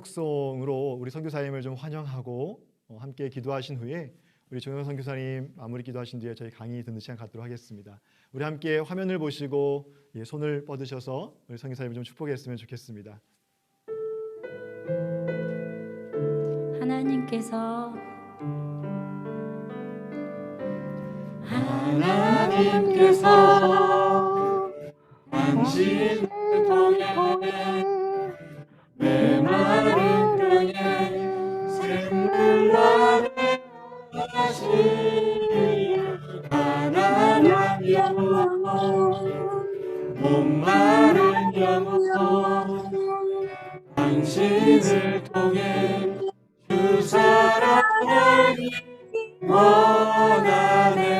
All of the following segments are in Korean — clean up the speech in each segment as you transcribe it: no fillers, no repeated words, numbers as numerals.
축복송으로 우리 선교사님을 좀 환영하고 함께 기도하신 후에 우리 정영 선교사님 마무리 기도하신 뒤에 저희 강의 듣는 시간 갖도록 하겠습니다. 우리 함께 화면을 보시고 손을 뻗으셔서 우리 선교사님을 좀 축복했으면 좋겠습니다. 하나님께서 당신을 통해 메마른 땅에 샘물 나게 하시니 가난한 영혼 목마른 영혼 당신을 통해 주 사랑을 원하네.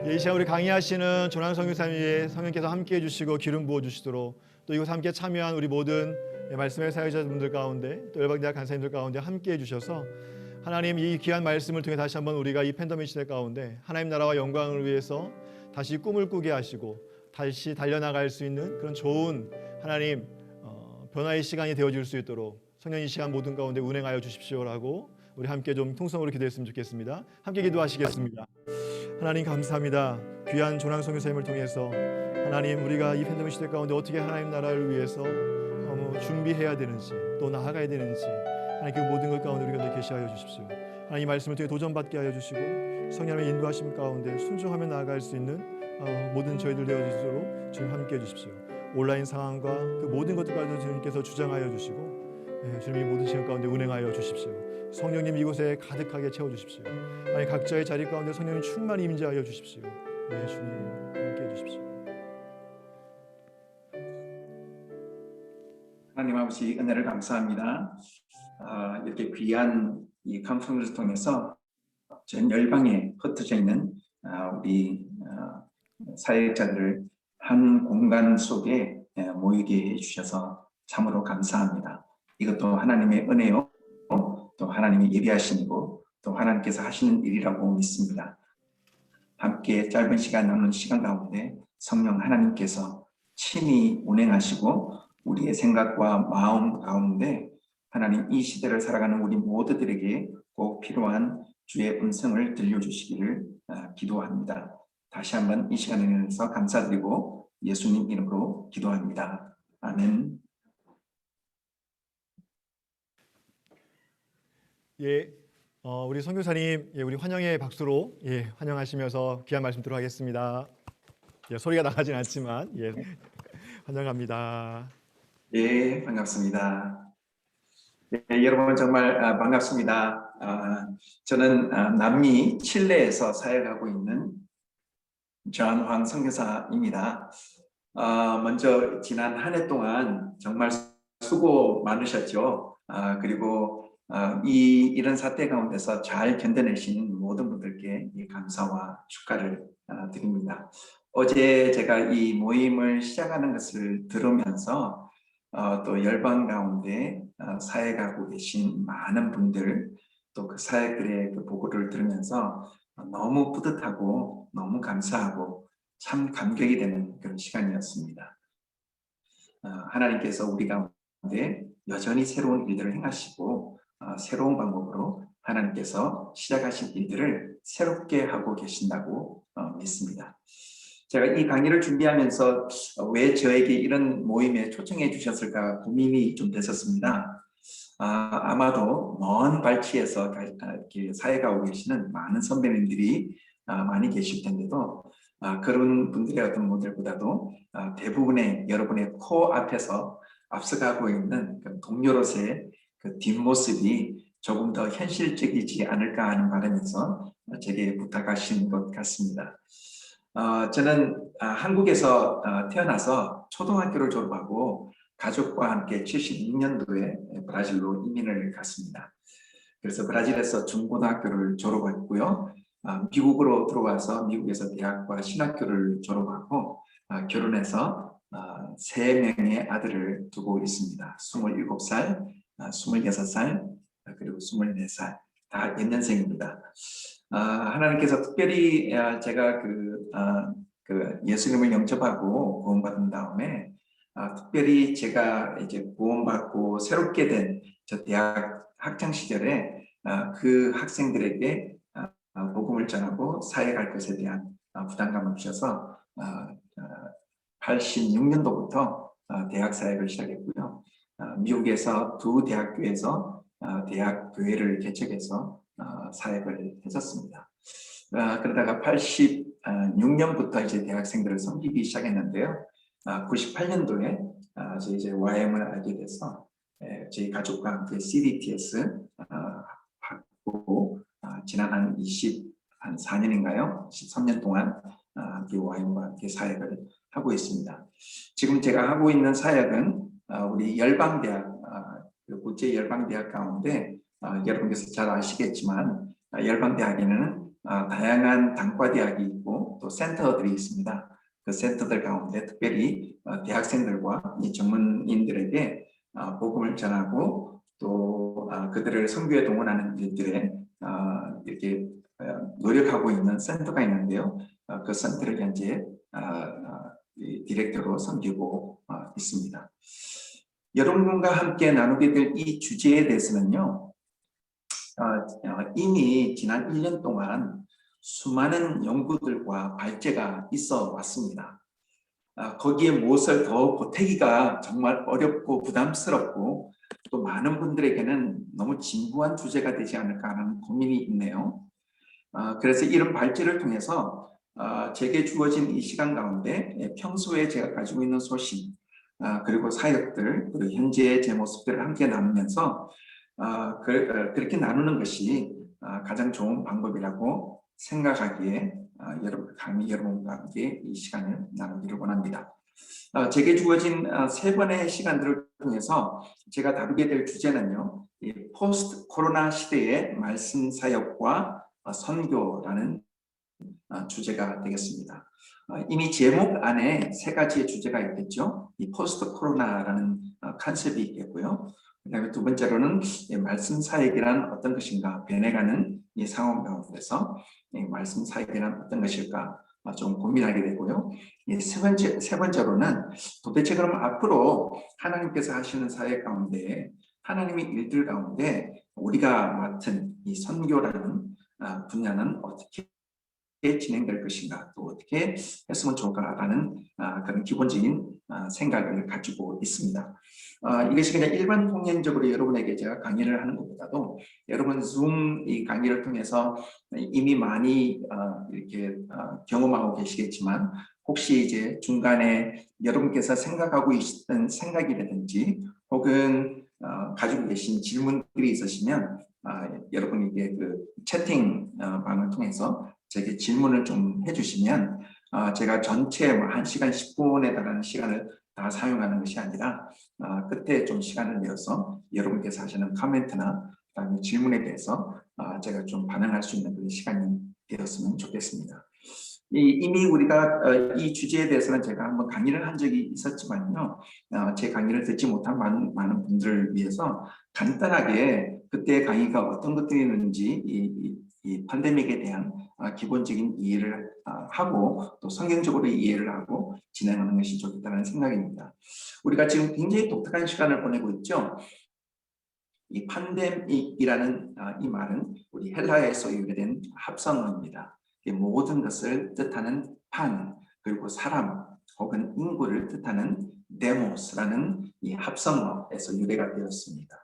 이 시간 우리 강의하시는 조난 선교사님 성령께서 함께해 주시고 기름 부어 주시도록 또 이곳 함께 참여한 우리 모든 말씀의 사역자분들 가운데 또 열방대학 간사님들 가운데 함께해 주셔서 하나님 이 귀한 말씀을 통해 다시 한번 우리가 이 팬데믹 시대 가운데 하나님 나라와 영광을 위해서 다시 꿈을 꾸게 하시고 다시 달려나갈 수 있는 그런 좋은 하나님 변화의 시간이 되어줄 수 있도록 성령 이 시간 모든 가운데 운행하여 주십시오라고 우리 함께 좀 통성으로 기도했으면 좋겠습니다. 함께 기도하시겠습니다. 하나님 감사합니다. 귀한 조난 선교사님을 통해서 하나님 우리가 이 팬데믹 시대 가운데 어떻게 하나님 나라를 위해서 준비해야 되는지 또 나아가야 되는지 하나님 그 모든 것 가운데 우리가 계시 하여 주십시오. 하나님 이 말씀을 통해 도전받게 하여 주시고 성령의 인도하심 가운데 순종하며 나아갈 수 있는 모든 저희들 되어지도록 주님 함께해 주십시오. 온라인 상황과 그 모든 것들 가운데 주님께서 주장하여 주시고 주님 이 모든 시간 가운데 운행하여 주십시오. 성령님 이곳에 가득하게 채워주십시오. 하나님 각자의 자리 가운데 성령님 충만히 임재하여 주십시오. 네 주님 함께해 주십시오. 하나님 아버지 은혜를 감사합니다. 이렇게 귀한 이 감성을 통해서 전 열방에 흩어져 있는 우리 사역자들을 한 공간 속에 모이게 해주셔서 참으로 감사합니다. 이것도 하나님의 은혜요, 또 하나님의 예비하심이고 또 하나님께서 하시는 일이라고 믿습니다. 함께 짧은 시간 남는 시간 가운데 성령 하나님께서 친히 운행하시고 우리의 생각과 마음 가운데 하나님 이 시대를 살아가는 우리 모두들에게 꼭 필요한 주의 음성을 들려주시기를 기도합니다. 다시 한번 이 시간에 대해서 감사드리고 예수님 이름으로 기도합니다. 아멘. 우리 선교사님 우리 환영의 박수로 환영하시면서 귀한 말씀 들어가겠습니다. 소리가 나가진 않지만 환영합니다. 반갑습니다. 여러분 정말 반갑습니다. 저는 남미 칠레에서 사역하고 있는 전황 선교사입니다. 먼저 지난 한 해 동안 정말 수고 많으셨죠. 그리고 이런 사태 가운데서 잘 견뎌내신 모든 분들께 감사와 축하를 드립니다. 어제 제가 이 모임을 시작하는 것을 들으면서 또 열방 가운데 사역하고 계신 많은 분들 또 그 사역들의 그 보고를 들으면서 너무 뿌듯하고 너무 감사하고 참 감격이 되는 그런 시간이었습니다. 하나님께서 우리 가운데 여전히 새로운 일들을 행하시고 새로운 방법으로 하나님께서 시작하신 일들을 새롭게 하고 계신다고 믿습니다. 제가 이 강의를 준비하면서 왜 저에게 이런 모임에 초청해 주셨을까 고민이 좀 됐었습니다. 아마도 먼 발치에서 이렇게 사역하고 계시는 많은 선배님들이 많이 계실 텐데도 그런 분들의 어떤 모델보다도 대부분의 여러분의 코 앞에서 앞서가고 있는 그 동료로서의 그 뒷모습이 조금 더 현실적이지 않을까 하는 바람에서 제게 부탁하신 것 같습니다. 저는 한국에서 태어나서 초등학교를 졸업하고 가족과 함께 76년도에 브라질로 이민을 갔습니다. 그래서 브라질에서 중고등학교를 졸업했고요. 미국으로 들어와서 미국에서 대학과 신학교를 졸업하고 결혼해서 3명의 아들을 두고 있습니다. 27살, 26살, 그리고 24살, 다 연년생입니다. 하나님께서 특별히 제가 그 예수님을 영접하고 구원받은 다음에 특별히 제가 이제 구원받고 새롭게 된 저 대학 학창 시절에 그 학생들에게 복음을 전하고 사회 갈 것에 대한 부담감을 주셔서 86년도부터 대학 사역을 시작했고요. 미국에서 두 대학교에서 대학 교회를 개척해서 사역을 했었습니다. 그러다가 86년부터 이제 대학생들을 섬기기 시작했는데요. 98년도에 이제 YM을 알게 돼서 저희 가족과 함께 CDTS 받고 지난 한 4년인가요? 13년 동안 함께 YM과 함께 사역을 하고 있습니다. 지금 제가 하고 있는 사역은 우리 열방대학, 국제 열방대학 가운데 여러분께서 잘 아시겠지만 열방대학에는 다양한 단과대학이 있고 또 센터들이 있습니다. 그 센터들 가운데 특별히 대학생들과 이 전문인들에게 복음을 전하고 또 그들을 선교에 동원하는 일들에 이렇게 노력하고 있는 센터가 있는데요. 그 센터를 현재 디렉터로 섬기고 있습니다. 여러분과 함께 나누게 될 이 주제에 대해서는요. 이미 지난 1년 동안 수많은 연구들과 발제가 있어 왔습니다. 거기에 무엇을 더 보태기가 정말 어렵고 부담스럽고 또 많은 분들에게는 너무 진부한 주제가 되지 않을까 하는 고민이 있네요. 그래서 이런 발제를 통해서 제게 주어진 이 시간 가운데 평소에 제가 가지고 있는 소식 그리고 사역들 그리고 현재의 제 모습들을 함께 나누면서 그렇게 나누는 것이 가장 좋은 방법이라고 생각하기에 여러분과 함께 이 시간을 나누기를 원합니다. 제게 주어진 3번의 시간들을 통해서 제가 다루게 될 주제는요. 포스트 코로나 시대의 말씀 사역과 선교라는 주제가 되겠습니다. 이미 제목 안에 3가지의 주제가 있겠죠. 이 포스트 코로나라는 컨셉이 있겠고요. 그다음에 두 번째로는 말씀 사역이란 어떤 것인가, 변해가는 이 상황 가운데서 말씀 사역이란 어떤 것일까 좀 고민하게 되고요. 세 번째로는 도대체 그럼 앞으로 하나님께서 하시는 사역 가운데 하나님의 일들 가운데 우리가 맡은 이 선교라는 분야는 어떻게 진행될 것인가, 또 어떻게 했으면 좋을까라는 그런 기본적인 생각을 가지고 있습니다. 이것이 그냥 일반 통념적으로 여러분에게 제가 강의를 하는 것보다도 여러분 줌 이 강의를 통해서 이미 많이 이렇게 경험하고 계시겠지만 혹시 이제 중간에 여러분께서 생각하고 있던 생각이라든지 혹은 가지고 계신 질문들이 있으시면 여러분에게 그 채팅 방을 통해서 제게 질문을 좀 해주시면 제가 전체 1시간 10분에 달하는 시간을 다 사용하는 것이 아니라 끝에 좀 시간을 내어서 여러분께서 하시는 코멘트나 그다음에 질문에 대해서 제가 좀 반응할 수 있는 그런 시간이 되었으면 좋겠습니다. 이미 우리가 이 주제에 대해서는 제가 한번 강의를 한 적이 있었지만요. 제 강의를 듣지 못한 많은 분들을 위해서 간단하게 그때 강의가 어떤 것들이 있는지 이 팬데믹에 대한 기본적인 이해를 하고 또 성경적으로 이해를 하고 진행하는 것이 좋겠다는 생각입니다. 우리가 지금 굉장히 독특한 시간을 보내고 있죠. 이 팬데믹이라는 이 말은 우리 헬라어에서 유래된 합성어입니다. 모든 것을 뜻하는 판 그리고 사람 혹은 인구를 뜻하는 데모스라는 이 합성어에서 유래가 되었습니다.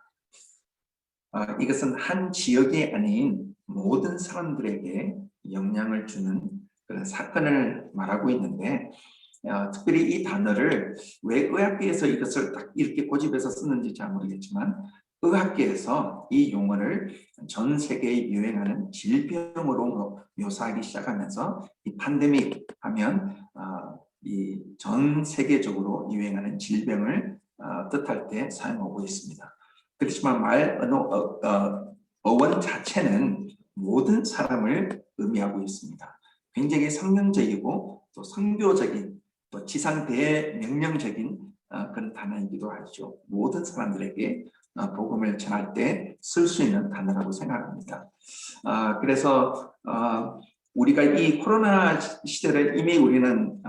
이것은 한 지역이 아닌 모든 사람들에게 영향을 주는 그런 사건을 말하고 있는데 특별히 이 단어를 왜 의학계에서 이것을 딱 이렇게 고집해서 쓰는지 잘 모르겠지만 의학계에서 이 용어를 전 세계에 유행하는 질병으로 묘사하기 시작하면서 이 팬데믹 하면 이 전 세계적으로 유행하는 질병을 뜻할 때 사용하고 있습니다. 그렇지만 어원 자체는 모든 사람을 의미하고 있습니다. 굉장히 성경적이고 또 선교적인 또 지상 대명령적인 그런 단어이기도 하죠. 모든 사람들에게 복음을 전할 때 쓸 수 있는 단어라고 생각합니다. 그래서 우리가 이 코로나 시대를 이미 우리는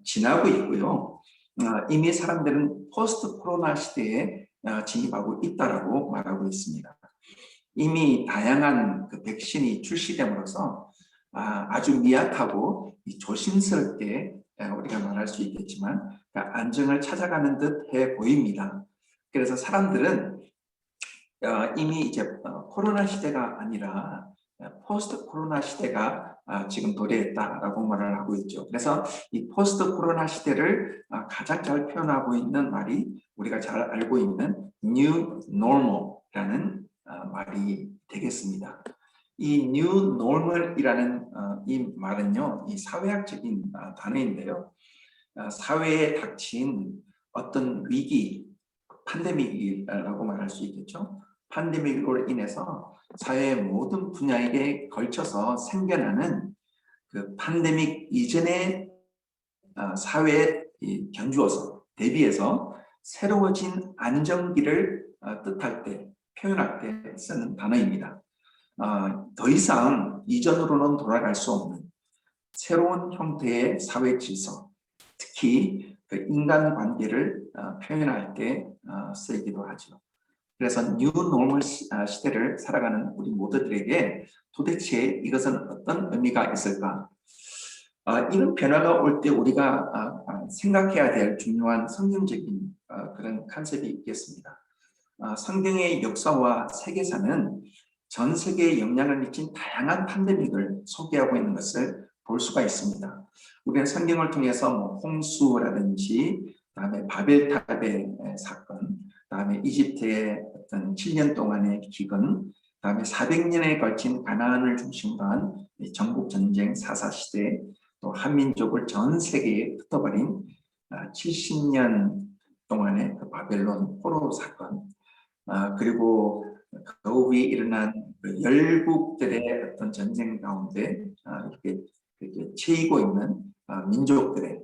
지나고 있고요. 이미 사람들은 포스트 코로나 시대에 진입하고 있다라고 말하고 있습니다. 이미 다양한 그 백신이 출시됨으로써 아주 미약하고 조심스럽게 우리가 말할 수 있겠지만 안정을 찾아가는 듯 해 보입니다. 그래서 사람들은 이미 이제 코로나 시대가 아니라 포스트 코로나 시대가 지금 도래했다라고 말을 하고 있죠. 그래서 이 포스트 코로나 시대를 가장 잘 표현하고 있는 말이 우리가 잘 알고 있는 New Normal이라는 말이 되겠습니다. 이 New Normal이라는 이 말은요, 이 사회학적인 단어인데요. 사회에 닥친 어떤 위기, 팬데믹이라고 말할 수 있겠죠. 팬데믹으로 인해서 사회의 모든 분야에 걸쳐서 생겨나는 그 팬데믹 이전의 사회에 견주어서 대비해서 새로워진 안정기를 뜻할 때, 표현할 때 쓰는 단어입니다. 더 이상 이전으로는 돌아갈 수 없는 새로운 형태의 사회 질서, 특히 그 인간관계를 표현할 때 쓰이기도 하죠. 그래서 뉴 노멀 시대를 살아가는 우리 모두들에게 도대체 이것은 어떤 의미가 있을까? 이런 변화가 올 때 우리가 생각해야 될 중요한 성경적인 그런 컨셉이 있겠습니다. 성경의 역사와 세계사는 전 세계에 영향을 미친 다양한 팬데믹을 소개하고 있는 것을 볼 수가 있습니다. 우리는 성경을 통해서 홍수라든지, 그다음에 바벨탑의 사건, 그다음에 이집트의 어떤 7년 동안의 기근, 그다음에 400년에 걸친 가나안을 중심으로 한 정복 전쟁 사사 시대, 또 한민족을 전 세계에 흩어버린 70년 동안의 그 바벨론 포로 사건, 그리고 그 위에 일어난 열국들의 어떤 전쟁 가운데 이렇게 채이고 있는 민족들의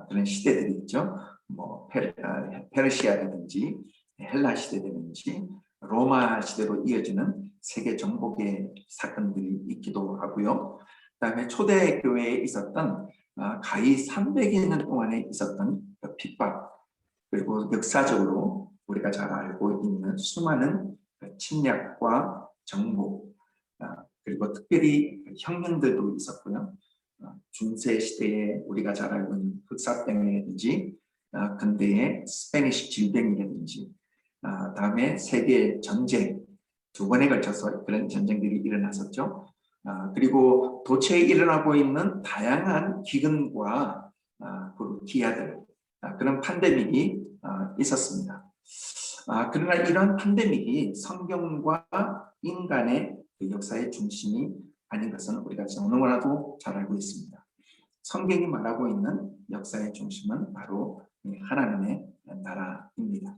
그런 시대들이 있죠. 뭐 페르시아라든지 헬라 시대라든지 로마 시대로 이어지는 세계 정복의 사건들이 있기도 하고요. 그다음에 초대 교회에 있었던 가히 300여 년 동안에 있었던 핍박, 그리고 역사적으로 우리가 잘 알고 있는 수많은 침략과 정복, 그리고 특별히 혁명들도 있었고요. 중세 시대에 우리가 잘 알고 있는 흑사병이라든지, 근대의 스페니쉬 질병이라든지, 다음에 세계 전쟁 2번에 걸쳐서 그런 전쟁들이 일어났었죠. 그리고 도처에 일어나고 있는 다양한 기근과 기아들, 그런 팬데믹이 있었습니다. 그러나 이런 팬데믹이 성경과 인간의 그 역사의 중심이 아닌 것은 우리가 너무나도 잘 알고 있습니다. 성경이 말하고 있는 역사의 중심은 바로 하나님의 나라입니다.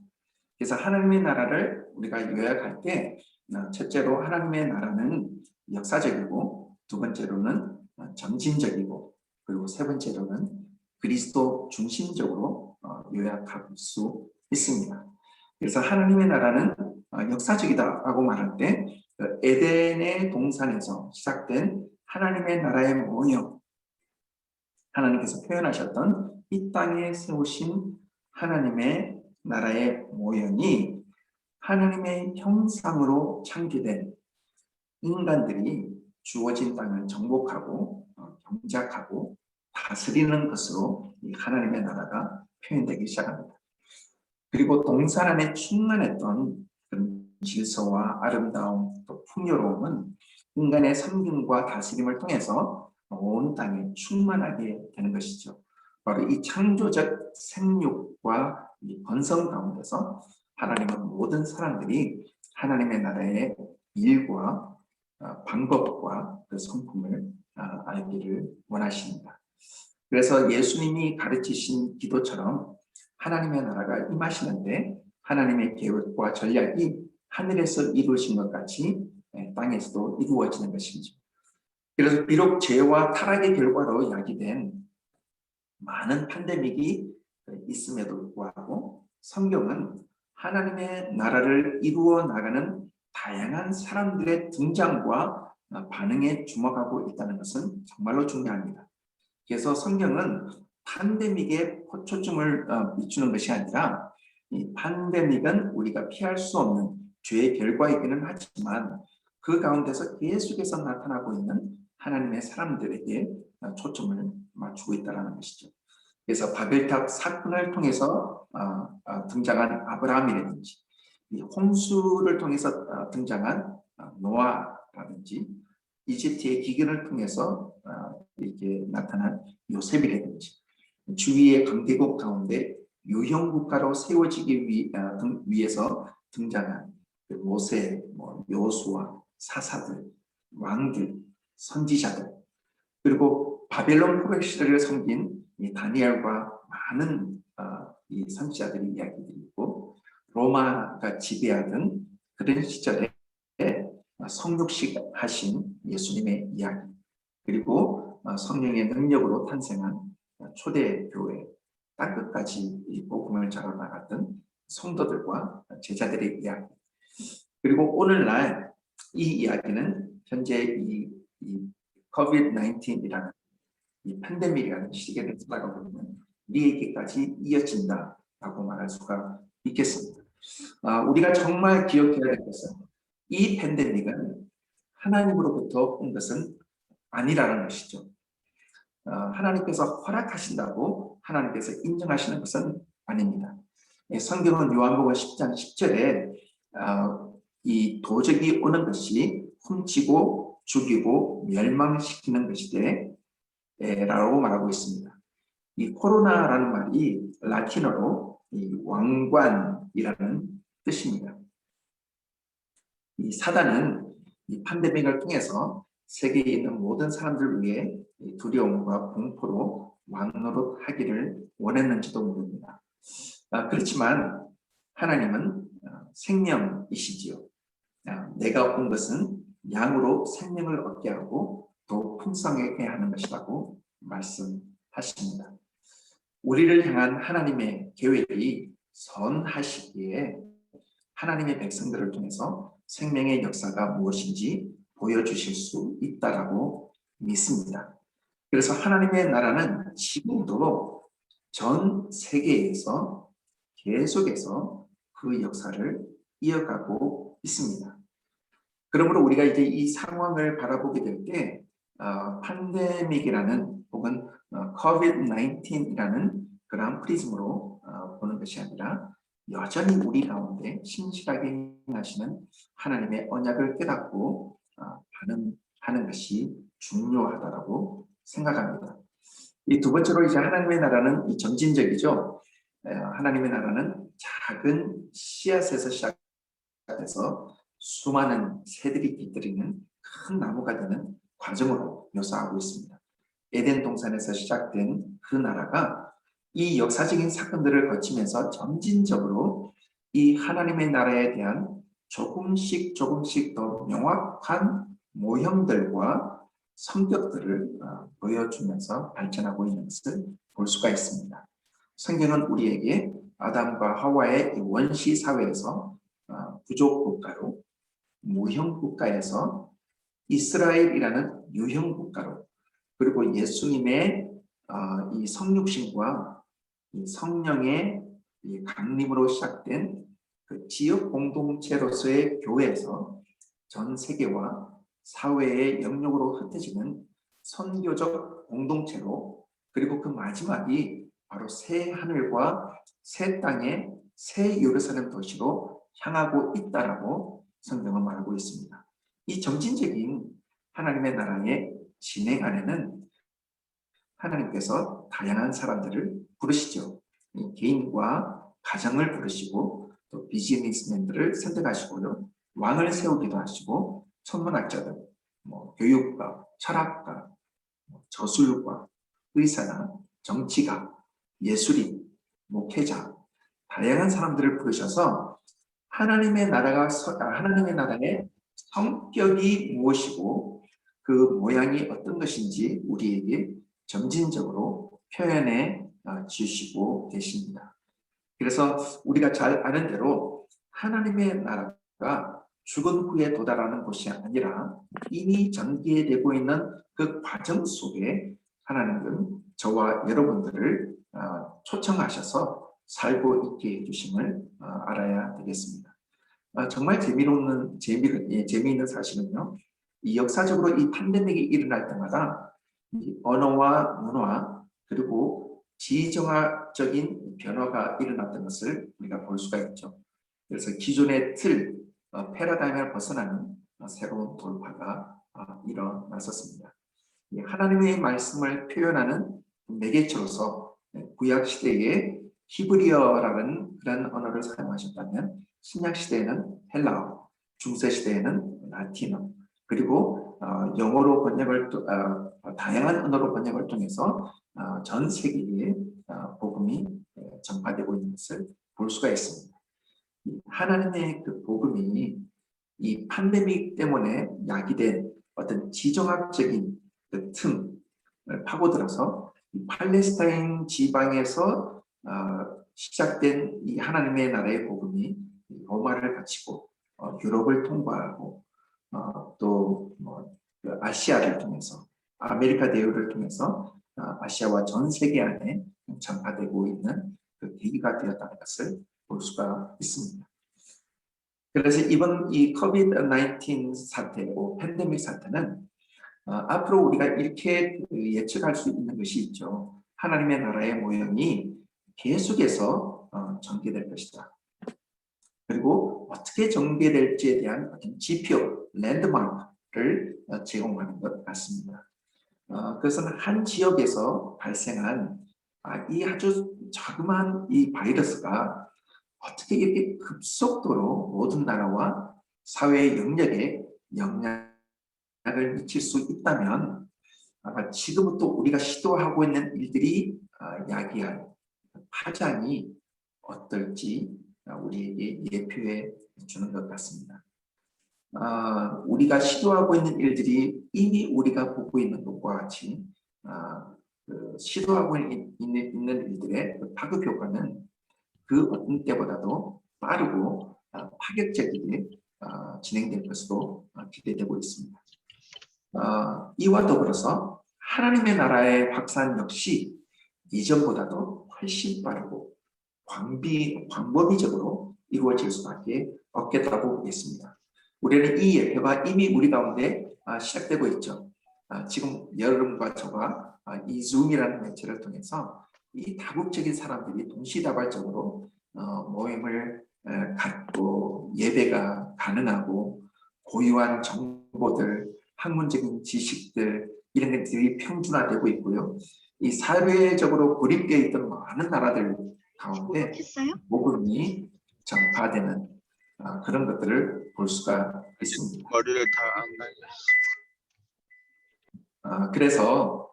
그래서 하나님의 나라를 우리가 요약할 때 첫째로 하나님의 나라는 역사적이고, 두 번째로는 점진적이고, 그리고 세 번째로는 그리스도 중심적으로 요약할 수 있습니다. 그래서 하나님의 나라는 역사적이다라고 말할 때 에덴의 동산에서 시작된 하나님의 나라의 모형, 하나님께서 표현하셨던 이 땅에 세우신 하나님의 나라의 모형이 하나님의 형상으로 창조된 인간들이 주어진 땅을 정복하고 경작하고 다스리는 것으로 이 하나님의 나라가 표현되기 시작합니다. 그리고 동산 안에 충만했던 그런 질서와 아름다움, 또 풍요로움은 인간의 섬김과 다스림을 통해서 온 땅에 충만하게 되는 것이죠. 바로 이 창조적 생육과 이 번성 가운데서 하나님은 모든 사람들이 하나님의 나라의 일과 방법과 그 성품을 알기를 원하십니다. 그래서 예수님이 가르치신 기도처럼 하나님의 나라가 임하시는데 하나님의 계획과 전략이 하늘에서 이루어진 것 같이 땅에서도 이루어지는 것이죠. 그래서 비록 죄와 타락의 결과로 야기된 많은 팬데믹이 있음에도 불구하고 성경은 하나님의 나라를 이루어 나가는 다양한 사람들의 등장과 반응에 주목하고 있다는 것은 정말로 중요합니다. 그래서 성경은 팬데믹에 초점을 비추는 것이 아니라 이 팬데믹은 우리가 피할 수 없는 죄의 결과이기는 하지만 그 가운데서 계속해서 나타나고 있는 하나님의 사람들에게 초점을 맞추고 있다는 것이죠. 그래서 바벨탑 사건을 통해서 등장한 아브라함이라든지 이 홍수를 통해서 등장한 노아라든지 이집트의 기근을 통해서 이렇게 나타난 요셉이라든지 주위의 강대국 가운데 유형 국가로 세워지기 위해서 등장한 모세, 요수아, 사사들, 왕들, 선지자들, 그리고 바벨론 포로 시대를 섬긴 이 다니엘과 많은 이 선지자들의 이야기들이 있고, 로마가 지배하던 그런 시절에 성육식 하신 예수님의 이야기, 그리고 성령의 능력으로 탄생한 초대교회, 땅끝까지 이 복음을 전해 나갔던 성도들과 제자들의 이야기, 그리고 오늘날 이 이야기는 현재 이 COVID-19이라는 이 팬데믹이라는 시기를 살아가고 있는 우리에게까지 이어진다라고 말할 수가 있겠습니다. 우리가 정말 기억해야 될 것은 이 팬데믹은 하나님으로부터 온 것은 아니라는 것이죠. 하나님께서 허락하신다고 하나님께서 인정하시는 것은 아닙니다. 성경은 요한복음 10장 10절에 이 도적이 오는 것이 훔치고 죽이고 멸망시키는 것이되 라고 말하고 있습니다. 이 코로나라는 말이 라틴어로 이 왕관이라는 뜻입니다. 이 사단은 이 팬데믹을 통해서 세계에 있는 모든 사람들 위해 두려움과 공포로 왕노릇하기를 원했는지도 모릅니다. 그렇지만 하나님은 생명이시지요. 내가 온 것은 양으로 생명을 얻게 하고 더 풍성하게 하는 것이라고 말씀하십니다. 우리를 향한 하나님의 계획이 선하시기에 하나님의 백성들을 통해서 생명의 역사가 무엇인지 보여주실 수 있다라고 믿습니다. 그래서 하나님의 나라는 지금도 전 세계에서 계속해서 그 역사를 이어가고 있습니다. 그러므로 우리가 이제 이 상황을 바라보게 될 때 팬데믹이라는 혹은 COVID-19이라는 그러한 프리즘으로 보는 것이 아니라 여전히 우리 가운데 신실하게 행하시는 하나님의 언약을 깨닫고 하는 것이 중요하다고 생각합니다. 이 두 번째로 이제 하나님의 나라는 이 점진적이죠. 하나님의 나라는 작은 씨앗에서 시작해서 수많은 새들이 깃들이는 큰 나무가 되는 과정으로 묘사하고 있습니다. 에덴 동산에서 시작된 그 나라가 이 역사적인 사건들을 거치면서 점진적으로 이 하나님의 나라에 대한 조금씩 더 명확한 모형들과 성격들을 보여주면서 발전하고 있는 것을 볼 수가 있습니다. 성경은 우리에게 아담과 하와의 원시 사회에서 부족 국가로, 무형 국가에서 이스라엘이라는 유형 국가로, 그리고 예수님의 이 성육신과 이 성령의 이 강림으로 시작된 그 지역 공동체로서의 교회에서 전 세계와 사회의 영역으로 흩어지는 선교적 공동체로, 그리고 그 마지막이 바로 새 하늘과 새 땅의 새 예루살렘 도시로 향하고 있다라고 성경은 말하고 있습니다. 이 점진적인 하나님의 나라의 진행 안에는 하나님께서 다양한 사람들을 부르시죠. 개인과 가정을 부르시고 또 비즈니스맨들을 선택하시고요. 왕을 세우기도 하시고 천문학자들, 교육가, 철학가, 저술가, 의사나 정치가, 예술인, 목회자, 다양한 사람들을 부르셔서 하나님의 나라의 성격이 무엇이고 그 모양이 어떤 것인지 우리에게 점진적으로 표현해 주시고 계십니다. 그래서 우리가 잘 아는 대로 하나님의 나라가 죽은 후에 도달하는 것이 아니라 이미 전개되고 있는 그 과정 속에 하나님은 저와 여러분들을 초청하셔서 살고 있게 해주심을 알아야 되겠습니다. 정말 재미있는 사실은요. 이 역사적으로 이 팬데믹이 일어날 때마다 이 언어와 문화 그리고 지정학적인 변화가 일어났던 것을 우리가 볼 수가 있죠. 그래서 기존의 패러다임을 벗어나는 새로운 돌파가 일어났었습니다. 하나님의 말씀을 표현하는 매개체로서 구약 시대에 히브리어라는 그런 언어를 사용하셨다면 신약 시대에는 헬라어, 중세 시대에는 라틴어, 그리고 영어로 번역을 다양한 언어로 번역을 통해서 전 세계에 복음이 전파되고 있는 것을 볼 수가 있습니다. 하나님의 그 복음이 이 팬데믹 때문에 야기된 어떤 지정학적인 그 틈을 파고들어서 이 팔레스타인 지방에서 시작된 이 하나님의 나라의 복음이 로마를 거치고 유럽을 통과하고 또뭐 아시아를 통해서 아메리카 대륙을 통해서 아시아와 전 세계 안에 전파되고 있는 그 계기가 되었다는 것을 볼 수가 있습니다. 그래서 이번 이 COVID-19 사태고 팬데믹 사태는 앞으로 우리가 이렇게 예측할 수 있는 것이 있죠. 하나님의 나라의 모형이 계속해서 전개될 것이다. 그리고 어떻게 전개될지에 대한 어떤 지표, 랜드마크를 제공하는 것 같습니다. 그것은 한 지역에서 발생한 이 아주 자그마한 이 바이러스가 어떻게 이렇게 급속도로 모든 나라와 사회의 영역에 영향을 미칠 수 있다면 아마 지금부터 우리가 시도하고 있는 일들이 야기할 파장이 어떨지 우리에게 예표해 주는 것 같습니다. 우리가 시도하고 있는 일들이 이미 우리가 보고 있는 것과 같이 시도하고 있는 일들의 그 파급 효과는 그 어떤 때보다도 빠르고 파격적이게 진행될 것으로 기대되고 있습니다. 이와 더불어서 하나님의 나라의 확산 역시 이전보다도 훨씬 빠르고 광범위적으로 이루어질 수밖에 없겠다고 보겠습니다. 우리는 이 예표가 이미 우리 가운데 시작되고 있죠. 지금 여러분과 저가 이 줌이라는 매체를 통해서 이 다국적인 사람들이 동시다발적으로 모임을 갖고 예배가 가능하고 고유한 정보들, 학문적인 지식들 이런 것들이 평준화되고 있고요. 이 사회적으로 고립되어 있던 많은 나라들 가운데 복음이 전파되는 그런 것들을 볼 수가 있습니다. 머리를 다 안 날렸어. 그래서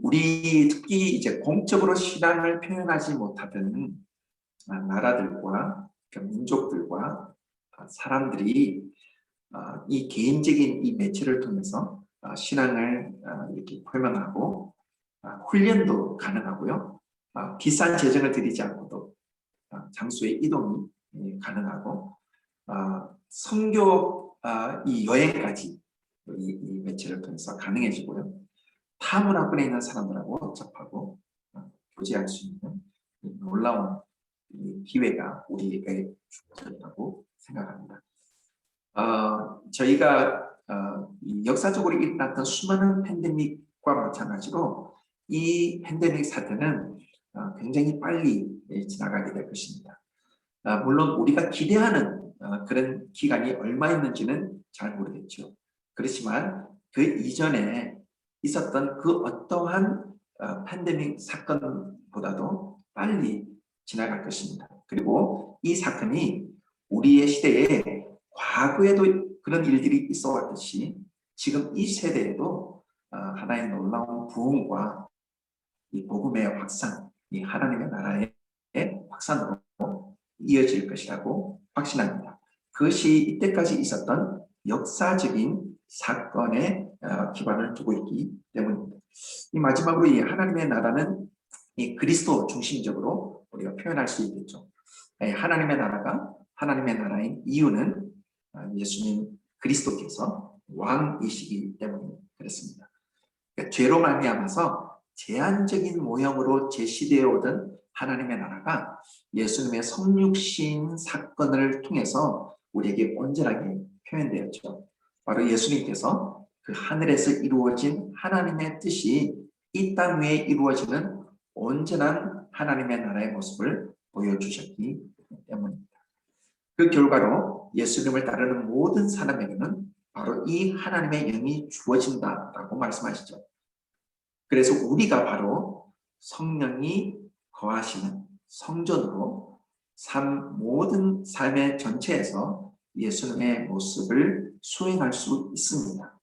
우리 특히 이제 공적으로 신앙을 표현하지 못하던 나라들과 민족들과 사람들이 이 개인적인 이 매체를 통해서 신앙을 이렇게 표명하고 훈련도 가능하고요. 비싼 재정을 들이지 않고도 장소의 이동이 가능하고 선교 이 여행까지 이 매체를 통해서 가능해지고요. 타 문화권에 있는 사람들하고 접하고 교제할 수 있는 놀라운 기회가 우리에게 주어졌다고 생각합니다. 저희가 역사적으로 일어났던 수많은 팬데믹과 마찬가지로 이 팬데믹 사태는 굉장히 빨리 지나가게 될 것입니다. 물론 우리가 기대하는 그런 기간이 얼마였는지는 잘 모르겠죠. 그렇지만 그 이전에 있었던 그 어떠한 팬데믹 사건보다도 빨리 지나갈 것입니다. 그리고 이 사건이 우리의 시대에 과거에도 그런 일들이 있어 왔듯이 지금 이 세대에도 하나의 놀라운 부흥과 이 복음의 확산, 이 하나님의 나라의 확산으로 이어질 것이라고 확신합니다. 그것이 이때까지 있었던 역사적인 사건에 기반을 두고 있기 때문입니다. 이 마지막으로 이 하나님의 나라는 이 그리스도 중심적으로 우리가 표현할 수 있겠죠. 하나님의 나라가 하나님의 나라인 이유는 예수님 그리스도께서 왕이시기 때문에 그렇습니다. 그러니까 죄로 말미암아서 제한적인 모형으로 제시되어 오던 하나님의 나라가 예수님의 성육신 사건을 통해서 우리에게 온전하게 표현되었죠. 바로 예수님께서 그 하늘에서 이루어진 하나님의 뜻이 이 땅 위에 이루어지는 온전한 하나님의 나라의 모습을 보여주셨기 때문입니다. 그 결과로 예수님을 따르는 모든 사람에게는 바로 이 하나님의 영이 주어진다라고 말씀하시죠. 그래서 우리가 바로 성령이 거하시는 성전으로 모든 삶의 전체에서 예수님의 모습을 수행할 수 있습니다.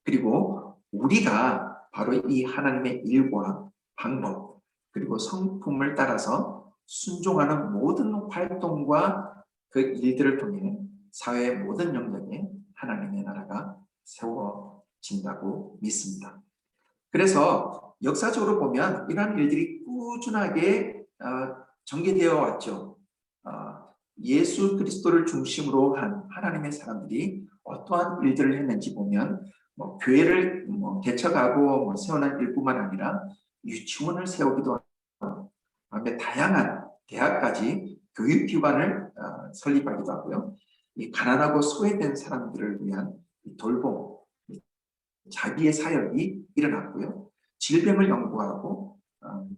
그리고 우리가 바로 이 하나님의 일과 방법 그리고 성품을 따라서 순종하는 모든 활동과 그 일들을 통해 사회의 모든 영역에 하나님의 나라가 세워진다고 믿습니다. 그래서 역사적으로 보면 이러한 일들이 꾸준하게 전개되어 왔죠. 예수 그리스도를 중심으로 한 하나님의 사람들이 어떠한 일들을 했는지 보면 교회를 개척하고 세워난 일뿐만 아니라 유치원을 세우기도 하고 다양한 대학까지 교육기관을 설립하기도 하고요. 이 가난하고 소외된 사람들을 위한 돌봄, 자기의 사역이 일어났고요. 질병을 연구하고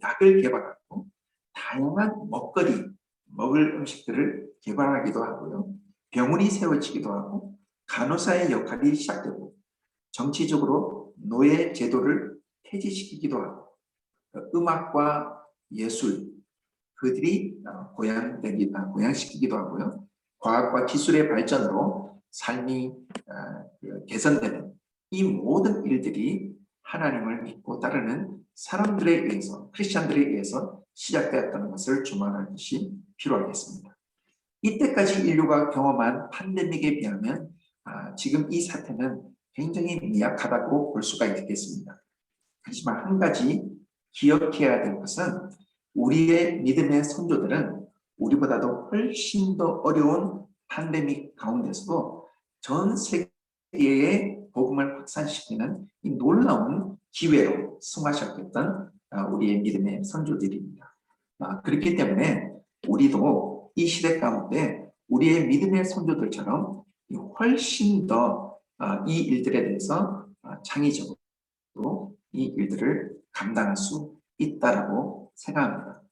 약을 개발하고 다양한 먹을 음식들을 개발하기도 하고요. 병원이 세워지기도 하고 간호사의 역할이 시작되고 정치적으로 노예 제도를 폐지시키기도 하고 음악과 예술 그들이 고양시키기도 하고요. 과학과 기술의 발전으로 삶이 개선되는 이 모든 일들이 하나님을 믿고 따르는 사람들에 의해서 크리스천들에 의해서 시작되었다는 것을 주목할 것이 필요하겠습니다. 이때까지 인류가 경험한 팬데믹에 비하면 지금 이 사태는 굉장히 미약하다고 볼 수가 있겠습니다. 하지만 한 가지 기억해야 될 것은 우리의 믿음의 선조들은 우리보다도 훨씬 더 어려운 팬데믹 가운데서도 전 세계에 복음을 확산시키는 이 놀라운 기회로 승화시켰던 우리의 믿음의 선조들입니다. 그렇기 때문에 우리도 이 시대 가운데 우리의 믿음의 선조들처럼 훨씬 더 이 일들에 대해서 창의적으로 이 일들을 감당할 수 있다라고 생각합니다.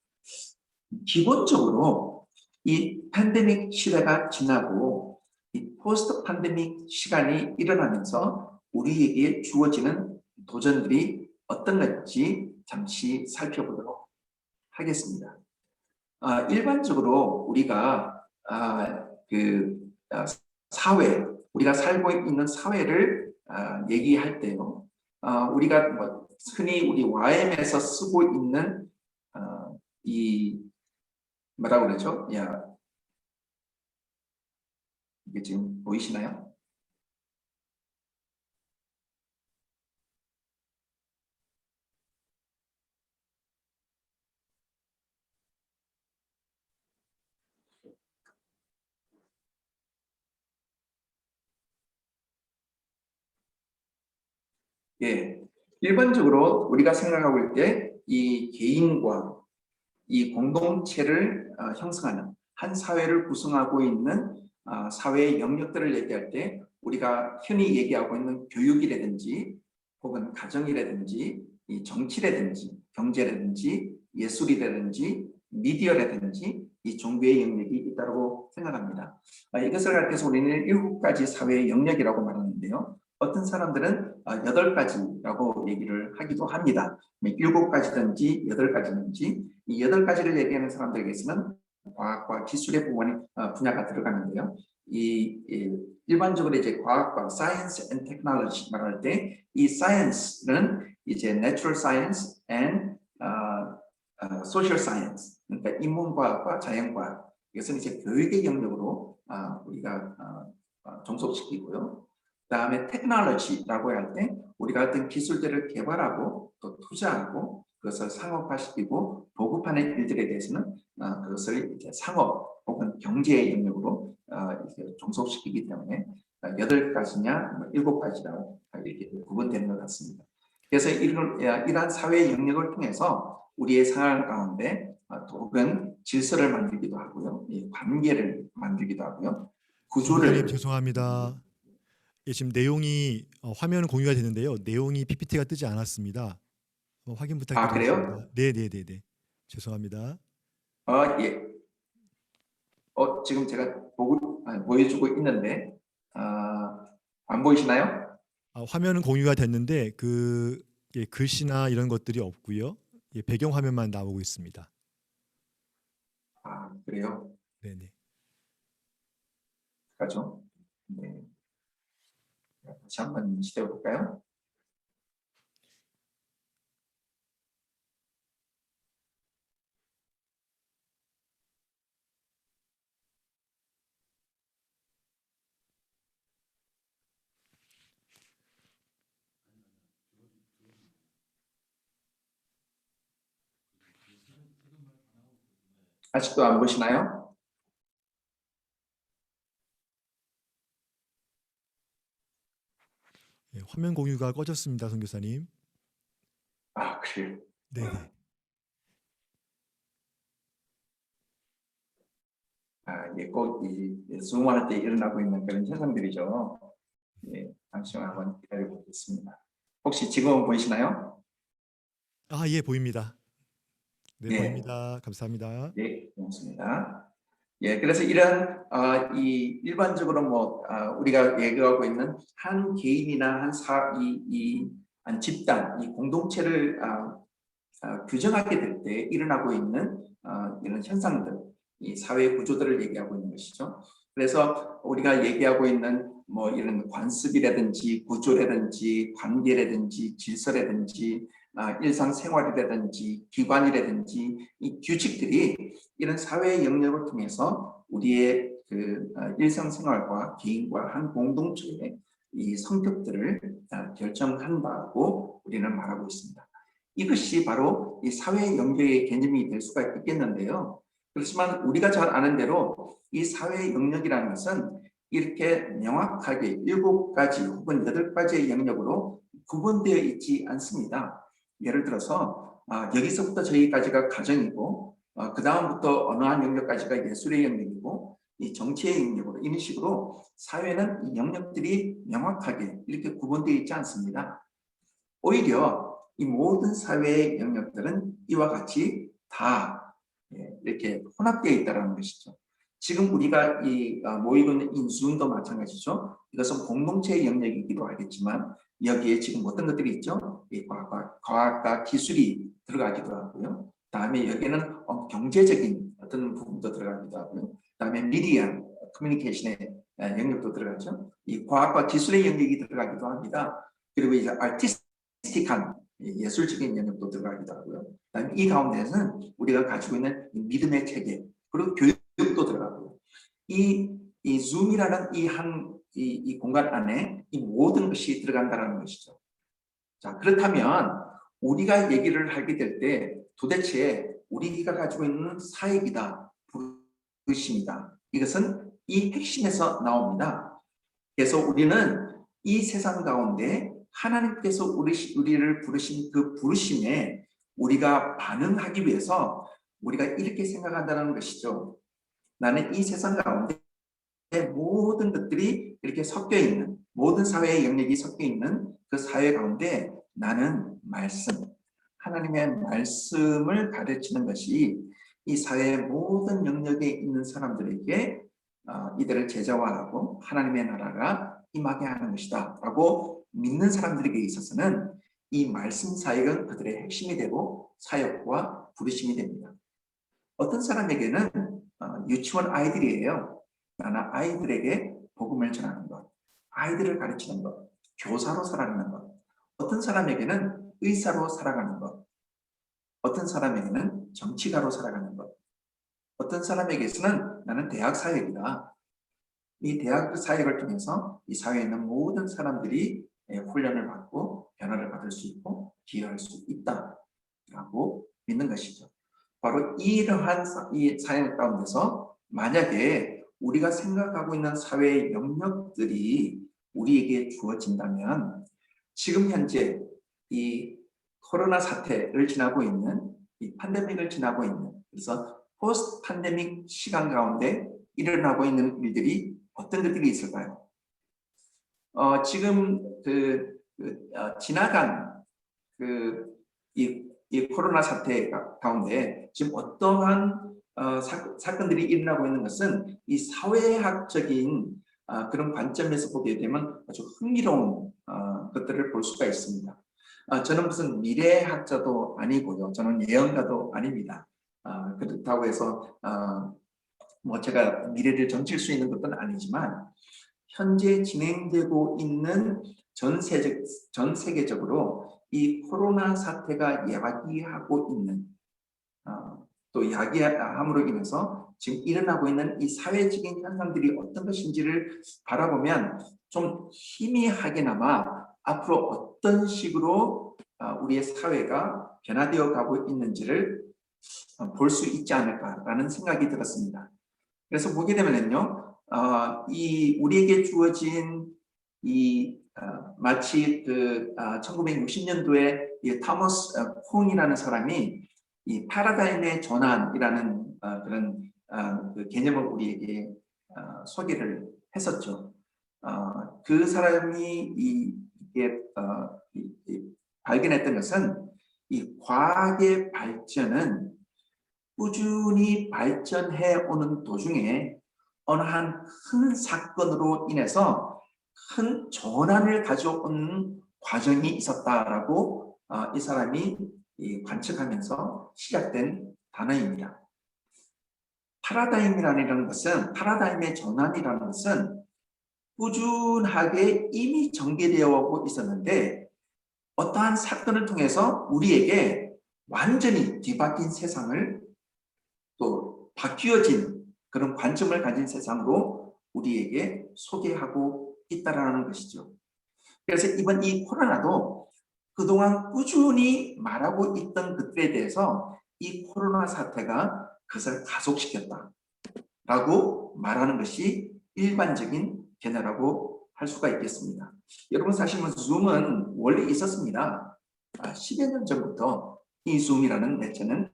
기본적으로 이 팬데믹 시대가 지나고 이 포스트 팬데믹 시간이 일어나면서 우리에게 주어지는 도전들이 어떤 건지 잠시 살펴보도록 하겠습니다. 일반적으로 우리가 우리가 살고 있는 사회를 얘기할 때요, 우리가 흔히 우리 YM에서 쓰고 있는 이 뭐라고 그러죠? 이게 지금 보이시나요? 예, 일반적으로 우리가 생각하고 있을 때 이 개인과 이 공동체를 형성하는 한 사회를 구성하고 있는 사회의 영역들을 얘기할 때 우리가 흔히 얘기하고 있는 교육이라든지 혹은 가정이라든지 이 정치라든지 경제라든지 예술이라든지 미디어라든지 이 종교의 영역이 있다고 생각합니다. 이것을 가르쳐서 우리는 7가지 사회의 영역이라고 말하는데요. 어떤 사람들은 8가지라고 얘기를 하기도 합니다. 7가지든지 8가지든지 이 8가지를 얘기하는 사람들에게서는 과학과 기술의 분야가 들어가는데요. 일반적으로 이제 과학과 science and technology 말할 때 이 science는 이제 natural science and social science, 그러니까 인문과학과 자연과학, 이것은 이제 교육의 영역으로 우리가 종속시키고요. 그다음에 테크놀로지라고 할 때 우리가 어떤 기술들을 개발하고 또 투자하고 그것을 상업화시키고 보급하는 일들에 대해서는 그것을 이제 상업 혹은 경제의 영역으로 이제 종속시키기 때문에 8가지냐 7가지라고 이렇게 구분되는 것 같습니다. 그래서 이러한 사회 영역을 통해서 우리의 생활 가운데 혹은 질서를 만들기도 하고요, 관계를 만들기도 하고요, 선교사님 구조를. 죄송합니다. 예, 지금 내용이 화면 공유가 되는데요. 내용이 PPT가 뜨지 않았습니다. 확인 부탁드리겠습니다. 그래요? 네. 죄송합니다. 예. 지금 제가 보여주고 있는데 안 보이시나요? 화면은 공유가 됐는데 글씨나 이런 것들이 없고요. 배경 화면만 나오고 있습니다. 그래요? 네네. 가죠. 네. 다시 한번 시도해 볼까요? 아직도 안 보시나요? 화면 공유가 꺼졌습니다, 선교사님. 그래요. 네네. 꼭이 수용할 때 일어나고 있는 그런 현상들이죠. 잠시만 한번 기다려 보겠습니다. 혹시 지금 보이시나요? 예, 보입니다. 네, 네, 보입니다. 감사합니다. 고맙습니다. 그래서 이런 이 일반적으로 우리가 얘기하고 있는 한 개인이나 한 집단, 이 공동체를 규정하게 될 때 일어나고 있는 이런 현상들, 이 사회 구조들을 얘기하고 있는 것이죠. 그래서 우리가 얘기하고 있는 이런 관습이라든지 구조라든지 관계라든지 질서라든지 일상생활이라든지 기관이라든지 이 규칙들이 이런 사회 영역을 통해서 우리의 일상생활과 개인과 한 공동체의 이 성격들을 결정한다고 우리는 말하고 있습니다. 이것이 바로 이 사회 영역의 개념이 될 수가 있겠는데요. 그렇지만 우리가 잘 아는 대로 이 사회 영역이라는 것은 이렇게 명확하게 7가지 혹은 8가지의 영역으로 구분되어 있지 않습니다. 예를 들어서 여기서부터 저기까지가 가정이고 그 다음부터 어느 한 영역까지가 예술의 영역이고 이 정치의 영역으로 이런 식으로 사회는 이 영역들이 명확하게 이렇게 구분되어 있지 않습니다. 오히려 이 모든 사회의 영역들은 이와 같이 다 이렇게 혼합되어 있다는 것이죠. 지금 우리가 모이고 있는 인수운도 마찬가지죠. 이것은 공동체의 영역이기도 하겠지만 여기에 지금 어떤 것들이 있죠? 이 과학과 기술이 들어가기도 하고요. 다음에 여기에는 경제적인 어떤 부분도 들어가기도 하고요. 다음에 미디어, 커뮤니케이션의 영역도 들어가죠. 이 과학과 기술의 영역이 들어가기도 합니다. 그리고 이제 아티스틱한 예술적인 영역도 들어가기도 하고요. 그다음에 이 가운데서는 우리가 가지고 있는 믿음의 체계 그리고 교육도 들어가고요. 이 줌이라는 이 공간 안에 이 모든 것이 들어간다는 것이죠. 자, 그렇다면 우리가 얘기를 하게 될 때 도대체 우리가 가지고 있는 사역이다, 부르심이다. 이것은 이 핵심에서 나옵니다. 그래서 우리는 이 세상 가운데 하나님께서 우리를 부르신 그 부르심에 우리가 반응하기 위해서 우리가 이렇게 생각한다는 것이죠. 나는 이 세상 가운데 모든 것들이 이렇게 섞여 있는, 모든 사회의 영역이 섞여 있는 그 사회 가운데 나는 하나님의 말씀을 가르치는 것이 이 사회의 모든 영역에 있는 사람들에게 이들을 제자화하고 하나님의 나라가 임하게 하는 것이다 라고 믿는 사람들에게 있어서는 이 말씀 사역은 그들의 핵심이 되고 사역과 부르심이 됩니다. 어떤 사람에게는 유치원 아이들이에요. 나는 아이들에게 복음을 전하는 것, 아이들을 가르치는 것, 교사로 살아가는 것. 어떤 사람에게는 의사로 살아가는 것, 어떤 사람에게는 정치가로 살아가는 것, 어떤 사람에게서는 나는 대학 사역이다. 이 대학 사역을 통해서 이 사회에 있는 모든 사람들이 훈련을 받고 변화를 받을 수 있고 기여할 수 있다라고 믿는 것이죠. 바로 이러한 이 사역 가운데서 만약에 우리가 생각하고 있는 사회의 영역들이 우리에게 주어진다면 지금 현재 이 코로나 사태를 지나고 있는 이 팬데믹을 지나고 있는 그래서 포스트 팬데믹 시간 가운데 일어나고 있는 일들이 어떤 것들이 있을까요? 지금 지나간 이 코로나 사태 가운데 지금 어떠한 사건들이 일어나고 있는 것은 이 사회학적인 그런 관점에서 보게 되면 아주 흥미로운 것들을 볼 수가 있습니다. 저는 무슨 미래학자도 아니고요. 저는 예언가도 아닙니다. 그렇다고 해서 뭐 제가 미래를 점칠 수 있는 것은 아니지만 현재 진행되고 있는 전 세계적으로 이 코로나 사태가 야기하고 있는 또 야기함으로 인해서 지금 일어나고 있는 이 사회적인 현상들이 어떤 것인지를 바라보면 좀 희미하게나마 앞으로 어떤 식으로 우리의 사회가 변화되어 가고 있는지를 볼 수 있지 않을까라는 생각이 들었습니다. 그래서 보게 되면요, 이 우리에게 주어진 이 마치 1960년도에 이 토머스 콩이라는 사람이 이 패러다임의 전환이라는 그런 그 개념을 우리에게 소개를 했었죠. 그 사람이 발견했던 것은 이 과학의 발전은 꾸준히 발전해 오는 도중에 어느 한 큰 사건으로 인해서 큰 전환을 가져오는 과정이 있었다라고 이 사람이 관측하면서 시작된 단어입니다. 파라다임의 전환이라는 것은 꾸준하게 이미 전개되어 오고 있었는데 어떠한 사건을 통해서 우리에게 완전히 뒤바뀐 세상을 또 바뀌어진 그런 관점을 가진 세상으로 우리에게 소개하고 있다라는 것이죠. 그래서 이번 이 코로나도 그동안 꾸준히 말하고 있던 것들에 대해서 이 코로나 사태가 그것을 가속시켰다라고 말하는 것이 일반적인 견해라고 할 수가 있겠습니다. 여러분 사실 줌은 원래 있었습니다. 10여 년 전부터 이 줌이라는 매체는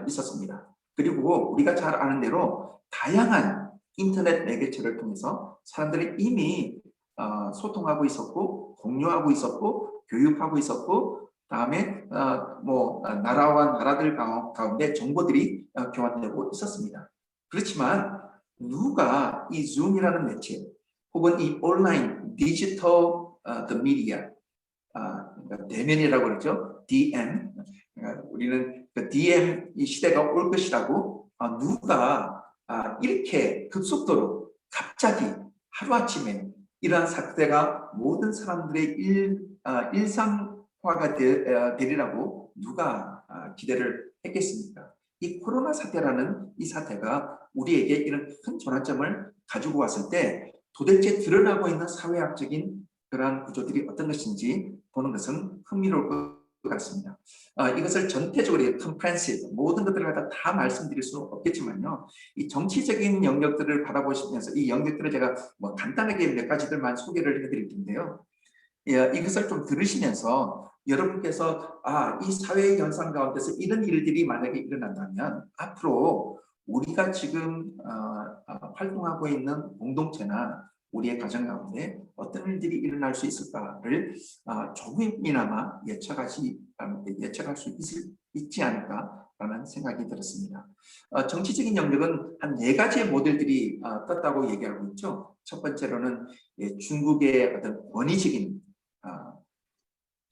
있었습니다. 그리고 우리가 잘 아는 대로 다양한 인터넷 매개체를 통해서 사람들이 이미 소통하고 있었고 공유하고 있었고 교육하고 있었고 다음에 나라와 나라들 가운데 정보들이 교환되고 있었습니다. 그렇지만 누가 이 줌이라는 매체 혹은 이 온라인 디지털 미디어 대면이라고 그러죠. DM 우리는 그 DM 이 시대가 올 것이라고 누가 이렇게 급속도로 갑자기 하루아침에 이러한 사태가 모든 사람들의 일상화가 되리라고 누가 기대를 했겠습니까? 이 코로나 사태라는 이 사태가 우리에게 이런 큰 전환점을 가지고 왔을 때 도대체 드러나고 있는 사회학적인 그러한 구조들이 어떤 것인지 보는 것은 흥미로울 것 같습니다. 이것을 전체적으로 컴프렌시브 모든 것들을 갖다 다 말씀드릴 수는 없겠지만요. 이 정치적인 영역들을 바라보시면서 이 영역들을 제가 간단하게 몇 가지들만 소개를 해드릴 텐데요. 이것을 좀 들으시면서 여러분께서 이 사회 현상 가운데서 이런 일들이 만약에 일어난다면 앞으로 우리가 지금 활동하고 있는 공동체나 우리의 가정 가운데 어떤 일들이 일어날 수 있을까를 조금이나마 예측할 수 있지 않을까라는 생각이 들었습니다. 정치적인 영역은 한 4가지의 모델들이 떴다고 얘기하고 있죠. 첫 번째로는 중국의 어떤 권위적인